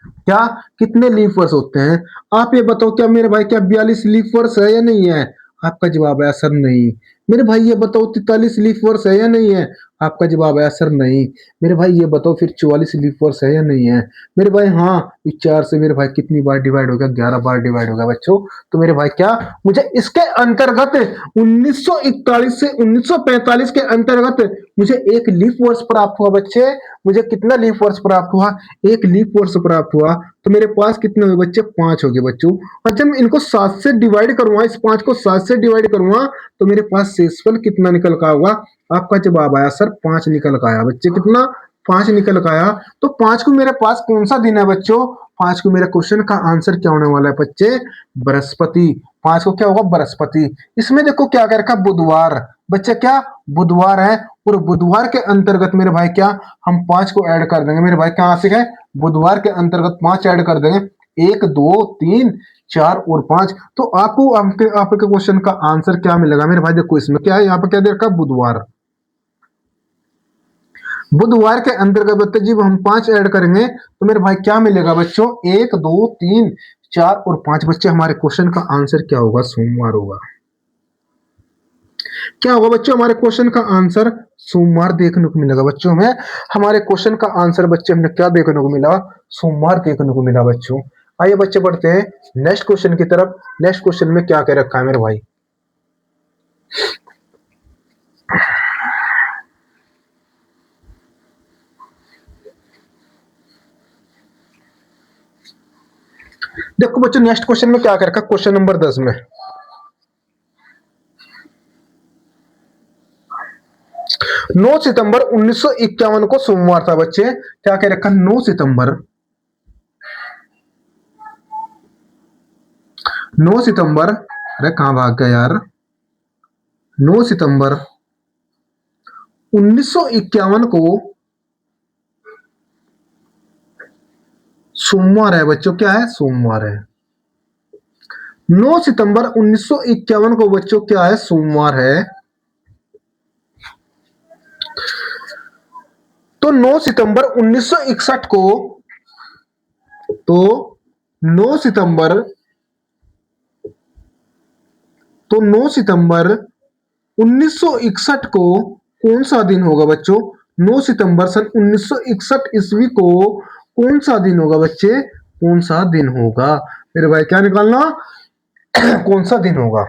क्या कितने लीफ वर्ष होते हैं। आप ये बताओ क्या मेरे भाई क्या 42 लीफ वर्ष है या नहीं है, आपका जवाब है सर नहीं। मेरे भाई ये बताओ 43 लीफ वर्ष है या नहीं है, आपका जवाब है सर नहीं। मेरे भाई ये बताओ फिर 44 लीफ वर्ष है या नहीं है, मेरे भाई हाँ, इस 4 से मेरे भाई कितनी बार डिवाइड हो गया, 11 बार डिवाइड हो गया बच्चों। तो मेरे भाई क्या मुझे इसके अंतर्गत 1941 से 1945 के अंतर्गत मुझे एक लीफ वर्ष प्राप्त हुआ बच्चे, मुझे कितना लीफ वर्ष प्राप्त हुआ, एक लीफ वर्ष प्राप्त हुआ। तो मेरे पास कितने हुए बच्चे, 5 हो गए बच्चों। और जब मैं इनको 7 से डिवाइड करूंगा, इस 5 को 7 से डिवाइड करूंगा तो मेरे पास शेषफल कितना निकल का होगा, आपका जवाब आया सर 5 निकल का आया बच्चे, कितना, 5 निकल का आया। तो 5 को मेरे पास कौन सा दिन है बच्चों, 5 को मेरे क्वेश्चन का आंसर क्या होने वाला है बच्चे, बृहस्पति। 5 को क्या होगा, बृहस्पति। इसमें देखो क्या कर रखा, बुधवार बच्चे, क्या बुधवार है। और बुधवार के अंतर्गत मेरे भाई क्या हम 5 को ऐड कर देंगे मेरे भाई, कहां से है, बुधवार के अंतर्गत 5 ऐड कर देंगे, 1 2 3 4 और 5। तो आपको आपके क्वेश्चन का आंसर क्या मिलेगा मेरे भाई, देखो इसमें क्या है, यहाँ पे क्या दे रखा, बुधवार। बुधवार के अंतर्गत बच्चे जब हम 5 ऐड करेंगे तो मेरे भाई क्या मिलेगा बच्चों, 1 2 3 4 और 5 बच्चे। हमारे क्वेश्चन का आंसर क्या होगा, सोमवार होगा। क्या होगा बच्चों, हमारे क्वेश्चन का आंसर सोमवार देखने को मिलेगा बच्चों में। हमारे क्वेश्चन का आंसर बच्चे हमने क्या देखने को मिला, सोमवार देखने को मिला बच्चों। आइए बच्चे बढ़ते हैं नेक्स्ट क्वेश्चन की तरफ। नेक्स्ट क्वेश्चन में क्या कह रखा है मेरे भाई, देखो बच्चों नेक्स्ट क्वेश्चन में क्या कह रखा, क्वेश्चन नंबर 10 में 9 सितंबर 1951 को सोमवार था बच्चे। क्या कह रखा, 9 सितंबर, 9 सितंबर, अरे कहां भाग गया यार, 9 सितंबर 1951 को सोमवार है बच्चों, क्या है, सोमवार है। 9 सितंबर 1951 को बच्चों क्या है, सोमवार है। तो 9 सितंबर 1961 को, तो 9 सितंबर, तो 9 सितंबर 1961 को कौन सा दिन होगा बच्चों, 9 सितंबर सन 1961 ईस्वी को कौन सा दिन होगा बच्चे, कौन सा दिन होगा मेरे भाई, क्या निकालना कौन सा दिन होगा।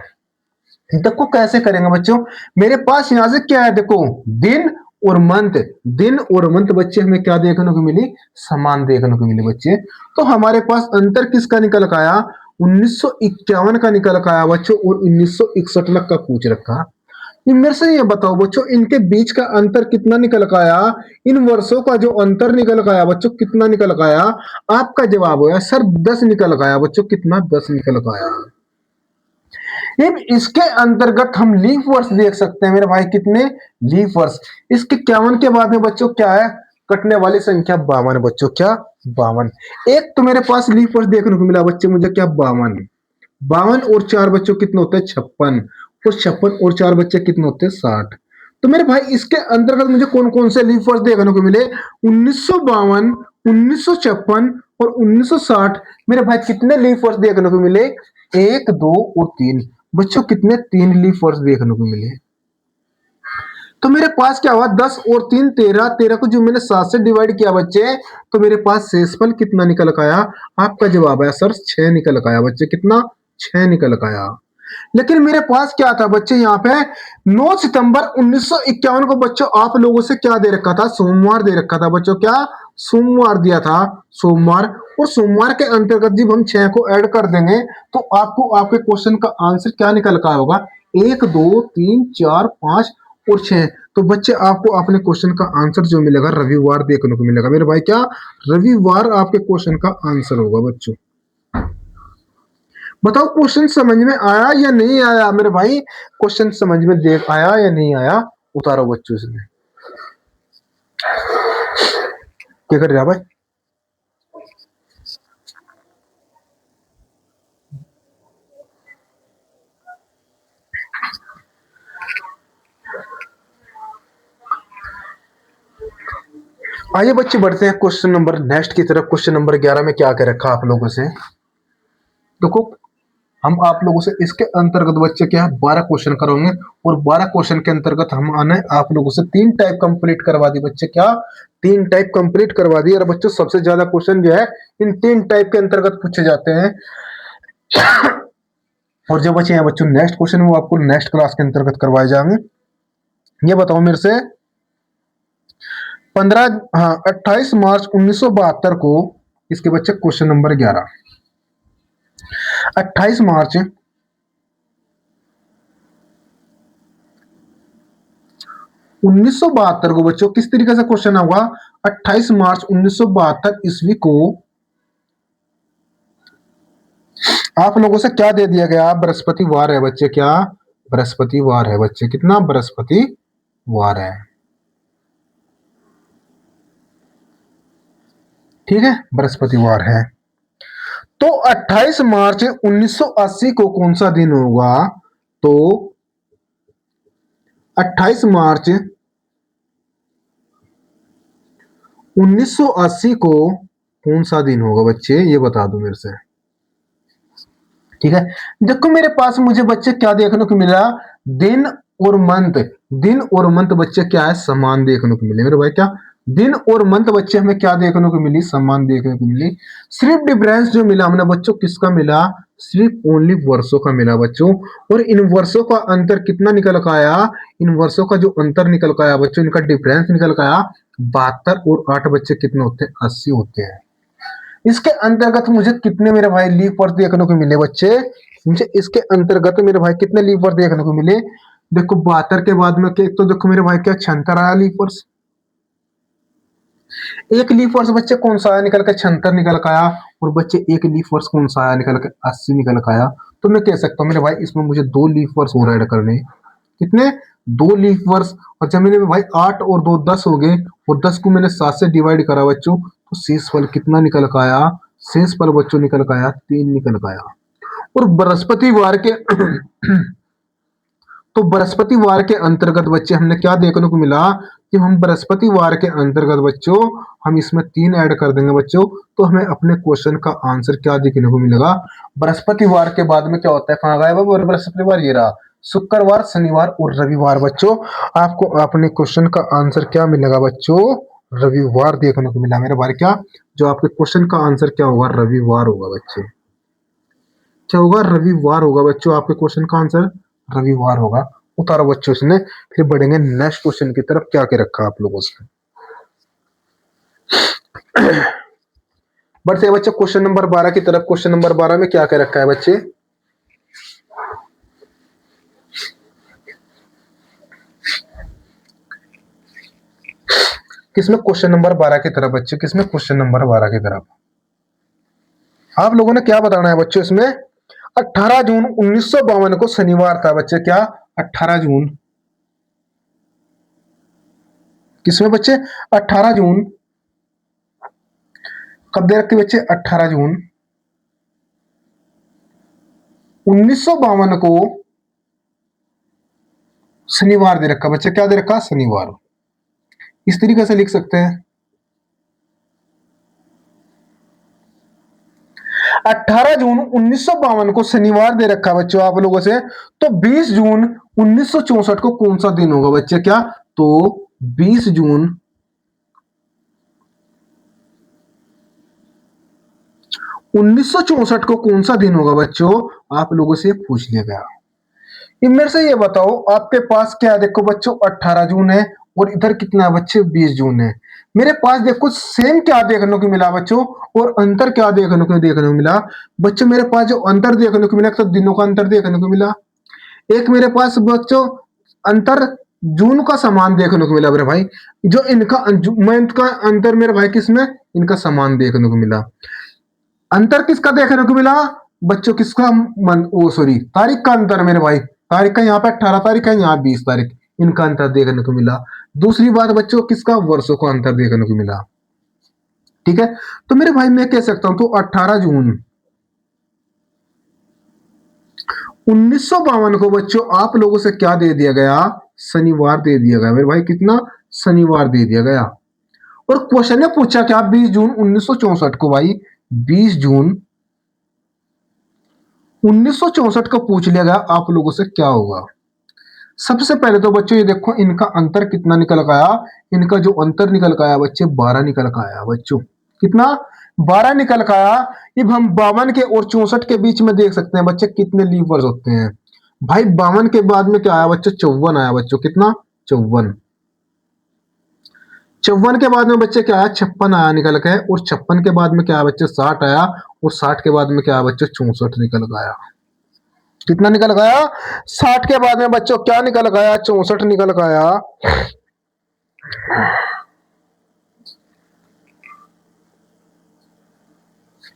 देखो कैसे करेंगे बच्चों, मेरे पास यहां से क्या है, देखो दिन और मंथ, दिन और मंथ बच्चे हमें क्या देखने को मिली, समान देखने को मिले बच्चे। तो हमारे पास अंतर किसका निकल का आया, 1951 का निकल का आया बच्चों, और 1961 तक का पूछ रखा। इनमें से ये बताओ बच्चों इनके बीच का अंतर कितना निकल का आया, इन वर्षों का जो अंतर निकल का आया बच्चों, कितना निकल का आया, आपका जवाब होगा सर 10 निकल का आया बच्चों, कितना, 10 निकल का आया। अब इसके अंतर्गत हम लीफ वर्ष देख सकते हैं मेरे भाई, कितने, लीफ वर्ष। इसके 51 के बाद में बच्चों क्या है, कटने वाली संख्या 52 बच्चों, क्या, 52। एक तो मेरे पास लीफ वर्ष देखने को मिला बच्चे मुझे, क्या, 52। 52 और 4 बच्चों कितने होते हैं, 56। और 56 और 4 बच्चे कितने होते हैं, 60। तो मेरे भाई इसके अंतर्गत मुझे कौन कौन से लीफ वर्ष देखने को मिले, 1952, 1956 और 1960। मेरे भाई कितने लीफ वर्ष देखने को मिले, 1 2 और 3 बच्चों, कितने, 3 लीफ वर्ष देखने को मिले। तो मेरे पास क्या हुआ, 10 और 3 13, 13 को जो मैंने 7 से डिवाइड किया बच्चे, तो मेरे पास शेषफल कितना निकल का आया, आपका जवाब है सर 6 निकल का आया बच्चे, कितना, 6 निकल का आया। लेकिन मेरे पास क्या था बच्चे, यहाँ पे 9 सितंबर 1951 को बच्चों आप लोगों से क्या दे रखा था, सोमवार दे रखा था बच्चों, क्या सोमवार दिया था, सोमवार। और सोमवार के अंतर्गत जब हम 6 को ऐड कर देंगे तो आपको आपके क्वेश्चन का आंसर क्या निकल का होगा, 1 2 3 4 5 और 6। तो बच्चे आपको अपने क्वेश्चन का आंसर जो मिलेगा रविवार देखने को मिलेगा मेरे भाई, क्या रविवार आपके क्वेश्चन का आंसर होगा बच्चों। बताओ क्वेश्चन समझ में आया या नहीं आया मेरे भाई, क्वेश्चन समझ में देख आया या नहीं आया, उतारो बच्चों इसमें। क्या कर रहा भाई? आइए बच्चे बढ़ते हैं क्वेश्चन नंबर नेक्स्ट की तरफ। क्वेश्चन नंबर 11 में क्या कह रखा आप लोगों से, देखो हम आप लोगों से इसके अंतर्गत बच्चे क्या 12 क्वेश्चन करोगे, और 12 क्वेश्चन के अंतर्गत हम आने आप लोगों से 3 टाइप कंप्लीट करवा दी बच्चे, क्या 3 टाइप कंप्लीट करवा दी। और बच्चों सबसे ज्यादा क्वेश्चन जो है इन 3 टाइप के अंतर्गत पूछे जाते हैं। और जो बच्चे हैं बच्चों नेक्स्ट क्वेश्चन वो आपको नेक्स्ट क्लास के अंतर्गत करवाए जाएंगे। ये बताओ मेरे से 28 मार्च 1972 को, इसके बच्चे क्वेश्चन नंबर 11, 28 मार्च 1972 को बच्चों किस तरीके से क्वेश्चन होगा, 28 मार्च 1972 ईस्वी को आप लोगों से क्या दे दिया गया, बृहस्पतिवार है बच्चे, क्या बृहस्पतिवार है बच्चे, कितना बृहस्पतिवार है, ठीक है बृहस्पतिवार है। तो 28 मार्च 1980 को कौन सा दिन होगा, तो 28 मार्च 1980 को कौन सा दिन होगा बच्चे, ये बता दो मेरे से, ठीक है। देखो मेरे पास मुझे बच्चे क्या देखने को मिला, दिन और मंथ, दिन और मंथ बच्चे क्या है समान देखने को मिले मेरे भाई, क्या दिन और मंथ बच्चे हमें क्या देखने को मिली, समान देखने को मिली। सिर्फ डिफरेंस जो मिला हमने बच्चों किसका मिला, सिर्फ ओनली वर्षों का मिला बच्चों। और इन वर्षों का अंतर कितना निकल का आया, इन वर्षों का जो अंतर निकल का आया बच्चों, इनका डिफरेंस निकल का आया 72 और 8 बच्चे कितने होते हैं, 80 होते हैं। इसके अंतर्गत मुझे कितने मेरे भाई लीव वर्ष देखने को मिले बच्चे, मुझे इसके अंतर्गत मेरे भाई कितने लीव वर्ष देखने को मिले, देखो 72 के बाद में एक तो देखो मेरे भाई क्या 76 आया लीव वर्ष, एक लीफ वर्ष बच्चे कौन सा आया निकल के 76 निकल के आया, और बच्चे एक लीफ वर्ष कौन सा आया निकल के 80 निकल के आया। तो मैं कह सकता हूँ मेरे भाई इसमें मुझे 2 लीफ वर्ष और ऐड करने, कितने 2 लीफ वर्ष। और जब मैंने भाई 8 और 2 10 हो गए, और 10 को मैंने 7 से डिवाइड करा बच्चों, तो शेष फल कितना निकल के आया, शेष फल बच्चों निकल के आया 3 निकल के आया। और बृहस्पतिवार के तो बृहस्पतिवार के अंतर्गत बच्चे हमने क्या देखने को मिला, कि हम बृहस्पतिवार के अंतर्गत बच्चों हम इसमें 3 ऐड कर देंगे बच्चों, तो हमें अपने क्वेश्चन का आंसर क्या देखने को मिलेगा। बृहस्पतिवार के बाद में क्या होता है, कहाँ गया वो बृहस्पतिवार, ये रहा शुक्रवार शनिवार और रविवार बच्चों। आपको अपने क्वेश्चन का आंसर क्या मिलेगा बच्चों, रविवार देखने को मिला मेरे भाई, क्या जो आपके क्वेश्चन का आंसर क्या होगा, रविवार होगा बच्चे, क्या होगा रविवार होगा बच्चों, आपके क्वेश्चन का आंसर रविवार होगा। उतारो बच्चों इसने, फिर बढ़ेंगे नेक्स्ट क्वेश्चन की तरफ, क्या क्या रखा आप लोगों से। बढ़ते हैं बच्चे क्वेश्चन नंबर 12 की तरफ। क्वेश्चन नंबर 12 में क्या क्या रखा है बच्चे, किसमें क्वेश्चन नंबर 12 की तरफ बच्चे, किसमें क्वेश्चन नंबर 12 की तरफ आप लोगों ने क्या बताना है बच्चों इसमें। 18 जून 1952 को शनिवार था बच्चे, क्या 18 जून, किसमें बच्चे 18 जून, कब दे रखे बच्चे 18 जून 1952 को शनिवार दे रखा बच्चे, क्या दे रखा शनिवार। इस तरीके से लिख सकते हैं 18 जून 1952 को शनिवार दे रखा बच्चों आप लोगों से। तो 20 जून 1964 को कौन सा दिन होगा बच्चे, क्या तो 20 जून 1964 को कौन सा दिन होगा बच्चों, आप लोगों से पूछ लिया गया। ये मेरे से ये बताओ, आपके पास क्या है? देखो बच्चों 18 जून है और इधर कितना है बच्चे? 20 जून है। मेरे पास देखो सेम क्या देखने को मिला बच्चों, और अंतर क्या देखने को मिला बच्चों? मेरे पास जो अंतर देखने को मिला, तो दिनों का अंतर देखने को मिला। एक मेरे पास बच्चों अंतर जून का समान देखने को मिला मेरे भाई। जो इनका मंथ का अंतर मेरे भाई किसमें? इनका समान देखने को मिला। अंतर किसका देखने को मिला बच्चों? किसका वो सॉरी, तारीख का अंतर मेरे भाई। तारीख का यहाँ पे 18 तारीख है, यहाँ 20 तारीख। इनका अंतर देखने को मिला। दूसरी बात बच्चों, किसका? वर्षों का अंतर देखने को मिला। ठीक है, तो मेरे भाई मैं कह सकता हूं तो 18 जून 1952 को बच्चों आप लोगों से क्या दे दिया गया? शनिवार दे दिया गया मेरे भाई। कितना? शनिवार दे दिया गया। और क्वेश्चन ने पूछा क्या? 20 जून 1964 को भाई, 20 जून 1964 को पूछ लिया गया आप लोगों से क्या होगा। सबसे पहले तो बच्चों ये देखो, इनका अंतर कितना निकल के आया? इनका जो अंतर निकल के आया बच्चे, 12 निकल के आया बच्चों। कितना? 12 निकल के आया। अब हम 52 के और 64 के बीच में देख सकते हैं बच्चे कितने लीप वर्ष होते हैं। भाई 52 के बाद में क्या आया बच्चों? 54 आया बच्चों। कितना? 54। 54 के बाद में बच्चे क्या आया? 56 आया निकल के। और 56 के बाद में क्या आया बच्चे? 60 आया। और 60 के बाद में क्या आया बच्चे? 64 निकल गया। कितना निकल गया? 60 के बाद में बच्चों क्या निकल गया? 64 निकल गया।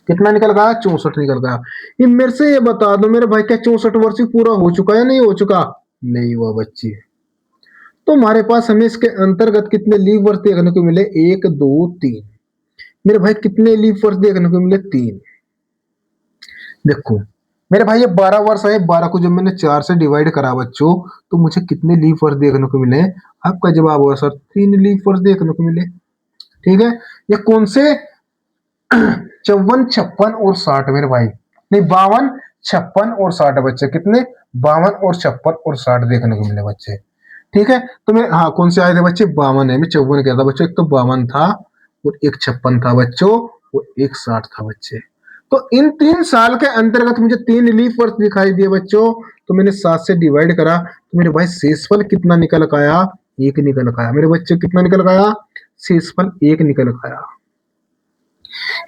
कितना निकल गया? 64 निकल गया। ये मेरे से ये बता दो मेरे भाई, क्या 64 वर्ष पूरा हो चुका या नहीं हो चुका? नहीं हुआ बच्चे। तो हमारे पास हमें इसके अंतर्गत कितने लीव वर्ष देखने को मिले? 1 2 3। मेरे भाई कितने लीव वर्ष देखने को मिले? 3। देखो मेरे भाई ये 12 वर्ष है। 12 को जब मैंने 4 से डिवाइड करा बच्चों, तो मुझे कितने लीफ वर्ष देखने को मिले? आपका जवाब होगा सर 3 लीफ वर्ष देखने को मिले। ठीक है, ये कौन से? 54 56 और 60 मेरे भाई। नहीं, 52 56 और 60 बच्चे। कितने? 52 और 56 और 60 देखने को मिले बच्चे। ठीक है, तो मैं हाँ कौन से आए थे बच्चे? 52 है। मैं 54 कहता बच्चों। एक तो 52 था और एक 56 था बच्चों, और एक 60 था बच्चे। तो इन 3 साल के अंतर्गत मुझे 3 लीफ वर्ष दिखाई दिए बच्चों। तो मैंने 7 से डिवाइड करा, तो मेरे भाई शेषफल कितना निकल के आया? 1 निकल के आया मेरे बच्चे। कितना निकल के आया? शेषफल 1 निकल के आया।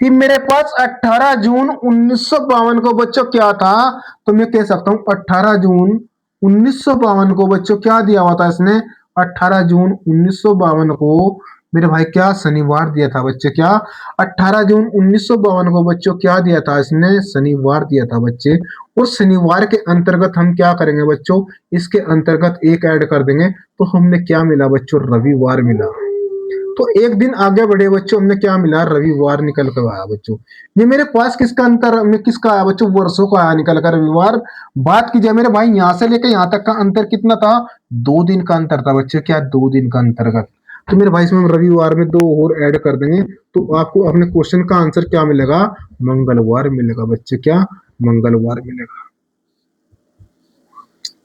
ये मेरे पास 18 जून 1952 को बच्चों क्या था? तो मैं कह सकता हूं 18 जून 1952 को बच्चों क्या दिया हुआ था इसने? 18 जून 1952 को मेरे भाई क्या? शनिवार दिया था बच्चे। क्या? 18 जून 1952 को बच्चों क्या दिया था इसने? शनिवार दिया था बच्चे। और शनिवार के अंतर्गत हम क्या करेंगे बच्चों? इसके अंतर्गत एक ऐड कर देंगे, तो हमने क्या मिला बच्चों? रविवार मिला। तो एक दिन आगे बढ़े बच्चों, हमने क्या मिला? रविवार निकल कर आया बच्चों। ये मेरे पास किसका अंतर में किसका आया बच्चों? वर्षों का आया निकल कर रविवार। बात की जाए मेरे भाई, यहां से लेकर यहां तक का अंतर कितना था? 2 दिन का अंतर था बच्चे। क्या? 2 दिन का अंतर्गत। तो मेरे भाई इसमें हम रविवार में 2 और ऐड कर देंगे, तो आपको अपने क्वेश्चन का आंसर क्या मिलेगा? मंगलवार मिलेगा बच्चे। क्या? मंगलवार मिलेगा।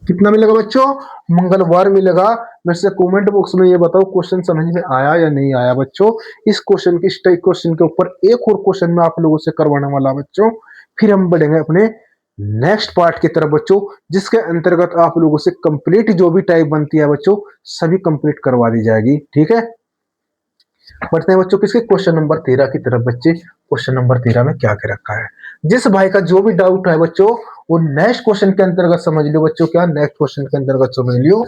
कितना मिलेगा बच्चों? मंगलवार मिलेगा। मेरे से कमेंट बॉक्स में ये बताओ क्वेश्चन समझ में आया या नहीं आया बच्चों। इस क्वेश्चन की स्टेक क्वेश्चन के ऊपर एक और क्वेश्चन मैं आप लोगों से करवाने वाला बच्चों। फिर हम बढ़ेंगे अपने नेक्स्ट पार्ट की तरफ बच्चों, जिसके अंतर्गत आप लोगों से कंप्लीट जो भी टाइप बनती है बच्चों, सभी कंप्लीट करवा दी जाएगी। ठीक है, बढ़ते हैं बच्चों किसके? क्वेश्चन नंबर 13 की तरफ बच्चे। क्वेश्चन नंबर 13 में क्या क्या रखा है? जिस भाई का जो भी डाउट है बच्चों, वो नेक्स्ट क्वेश्चन के अंतर्गत समझ लियो बच्चों। क्या? नेक्स्ट क्वेश्चन के अंतर्गत समझ लियो।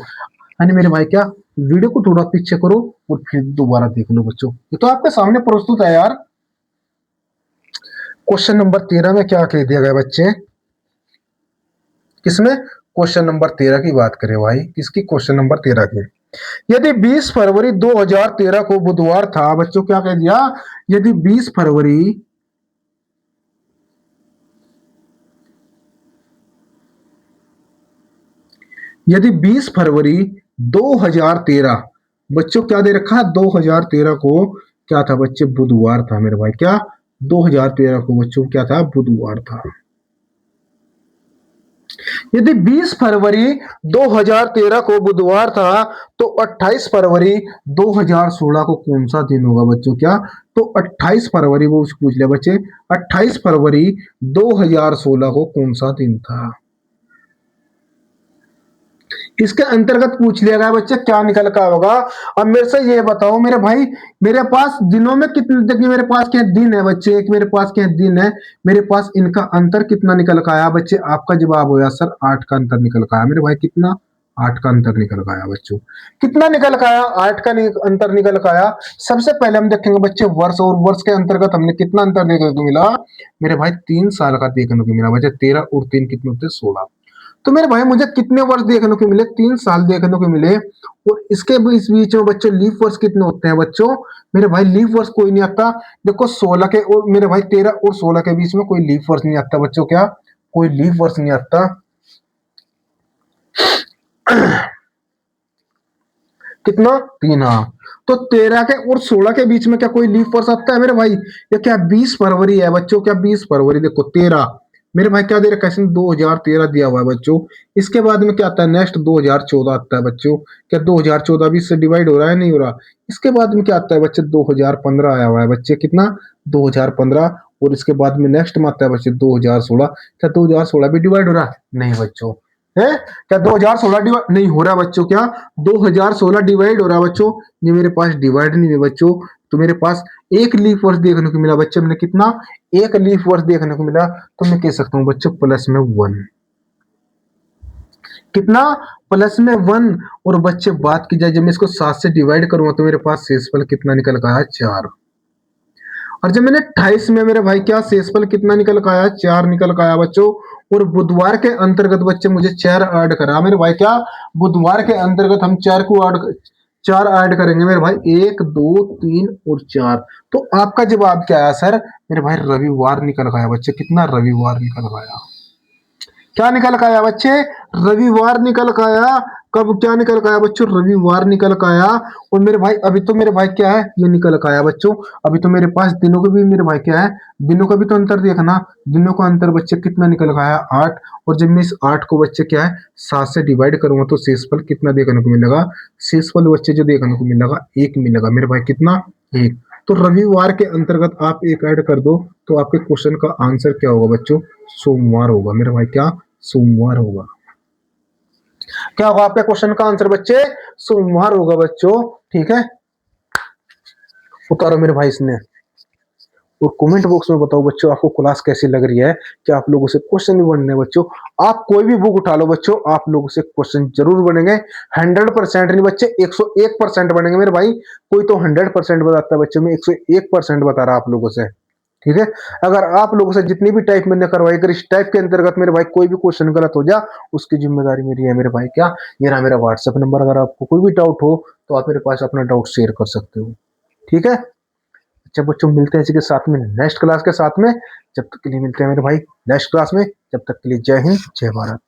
यानी मेरे भाई क्या, वीडियो को थोड़ा पीछे करो और फिर दोबारा देख लो बच्चों। ये तो आपके सामने प्रस्तुत है यार। क्वेश्चन नंबर 13 में क्या कह दिया गया बच्चे? किसमें? क्वेश्चन नंबर 13 की बात करें भाई। किसकी? क्वेश्चन नंबर 13 की। यदि 20 फरवरी 2013 को बुधवार था बच्चों, क्या कह दिया? यदि 20 फरवरी यदि 20 फरवरी 2013 बच्चों क्या दे रखा है? 2013 को क्या था बच्चे? बुधवार था मेरे भाई। क्या? 2013 को बच्चों क्या था? बुधवार था। यदि 20 फरवरी 2013 को बुधवार था, तो 28 फरवरी 2016 को कौन सा दिन होगा बच्चों? क्या? तो 28 फरवरी वो पूछ लिया बच्चे। 28 फरवरी 2016 को कौन सा दिन था? इसके अंतर्गत पूछ लिया गया बच्चे क्या निकल का होगा। अब मेरे से ये बताओ मेरे भाई, मेरे पास दिनों में कितने, देखिए मेरे पास क्या दिन है बच्चे, एक मेरे पास क्या दिन है, मेरे पास इनका अंतर कितना निकल का आया बच्चे। आपका जवाब होया सर 8 का अंतर निकल का आया मेरे भाई। कितना? 8 का अंतर निकल का आया बच्चों। कितना निकल का आया? 8 का अंतर निकल का आया। सबसे पहले हम देखेंगे बच्चे वर्ष, और वर्ष के अंतर्गत हमने कितना अंतर देखने को मिला मेरे भाई? 3 साल का देखने को मिला बच्चे। 13 और 3 कितने होते? 16। तो मेरे भाई मुझे कितने वर्ष देखने को मिले? 3 साल देखने को मिले। और इसके बीच बीच में बच्चों लीफ वर्ष कितने होते हैं बच्चों? मेरे भाई लीफ वर्ष कोई नहीं आता। देखो 16 के और मेरे भाई 13 और 16 के बीच में कोई लीफ वर्ष नहीं आता बच्चों। क्या? कोई लीफ वर्ष नहीं आता। कितना? 3। हाँ, तो 13 के और 16 के बीच में क्या कोई लीफ वर्ष आता है मेरे भाई? ये क्या 20 फरवरी है बच्चों। क्या 20 फरवरी? देखो 13 मेरे भाई क्या दे रखा है इसने? 2013 दिया हुआ है बच्चों। इसके बाद में क्या आता है? नेक्स्ट 2014 आता है बच्चों। क्या 2014 20 से डिवाइड हो रहा है? नहीं हो रहा। इसके बाद में क्या आता है बच्चे? 2015 आया हुआ है बच्चे। कितना? 2015। और इसके बाद में नेक्स्ट में आता है बच्चे 2016। क्या 2016 भी डिवाइड हो रहा है? नहीं बच्चों। है क्या 2016 डिवाइड नहीं हो रहा बच्चों? क्या 2016 डिवाइड हो रहा है बच्चों? ये मेरे पास डिवाइड नहीं है बच्चों। तो मेरे पास एक लीफ वर्ष देखने को मिला बच्चे। मैंने कितना? एक लीफ वर्ष देखने को मिला। तो मैं कह सकता हूं बच्चों प्लस में 1। कितना? प्लस में 1। और बच्चे बात की जाए जब मैं इसको 7 से डिवाइड करूंगा तो मेरे पास शेषफल कितना निकल का है? 4। और जब मैंने 28 में मेरे भाई क्या शेषफल कितना निकल का आया? 4 निकल का आया बच्चों। और बुधवार के अंतर्गत बच्चे मुझे 4 ऐड करा मेरे भाई। क्या? बुधवार के अंतर्गत हम 4 को ऐड, 4 ऐड करेंगे मेरे भाई। 1 2 3 और 4। तो आपका जवाब क्या आया सर? मेरे भाई रविवार निकल का आया बच्चे। कितना? रविवार निकल का आया। क्या निकल का आया बच्चे? रविवार निकल का आया। कब क्या निकल का आया बच्चों? रविवार निकल का आया। और मेरे भाई अभी तो मेरे भाई क्या है? ये निकल का आया बच्चों। अभी तो मेरे पास दिनों का भी मेरे भाई क्या है? दिनों का भी तो अंतर देखना। दिनों का अंतर बच्चे कितना निकल का आया? 8। और जब मैं इस 8 को बच्चे क्या है 7 से डिवाइड करूंगा तो शेषफल कितना देखने को मिलेगा? शेषफल बच्चे जो देखने को मिलेगा 1 मिलेगा मेरे भाई। कितना? 1। तो रविवार के अंतर्गत आप एक ऐड कर दो तो आपके क्वेश्चन का आंसर क्या होगा बच्चों? सोमवार होगा मेरे भाई। क्या? सोमवार होगा। क्या होगा आपके क्वेश्चन का आंसर बच्चे? सोमवार होगा बच्चों। ठीक है, उतारो मेरे भाई इसने। और कमेंट बॉक्स में बताओ बच्चों आपको क्लास कैसी लग रही है। क्या आप लोगों से क्वेश्चन भी बनने हैं बच्चों? आप कोई भी बुक उठा लो बच्चों, आप लोगों से क्वेश्चन जरूर बनेंगे। 100% नहीं बच्चे, 101% बनेंगे मेरे भाई। कोई तो 100% बताता है बच्चों, में 101% बता रहा आप लोगों से। ठीक है, अगर आप लोगों से जितनी भी टाइप मैंने करवाई, अगर इस टाइप के अंतर्गत मेरे भाई कोई भी क्वेश्चन गलत हो जा, उसकी जिम्मेदारी मेरी है मेरे भाई। क्या? ये रहा मेरा व्हाट्सएप नंबर। अगर आपको कोई भी डाउट हो तो आप मेरे पास अपना डाउट शेयर कर सकते हो। ठीक है, अच्छा बच्चों मिलते हैं इसी के साथ में नेक्स्ट क्लास के साथ में। जब तक के लिए मिलते हैं मेरे भाई नेक्स्ट क्लास में। जब तक के लिए जय हिंद जय भारत।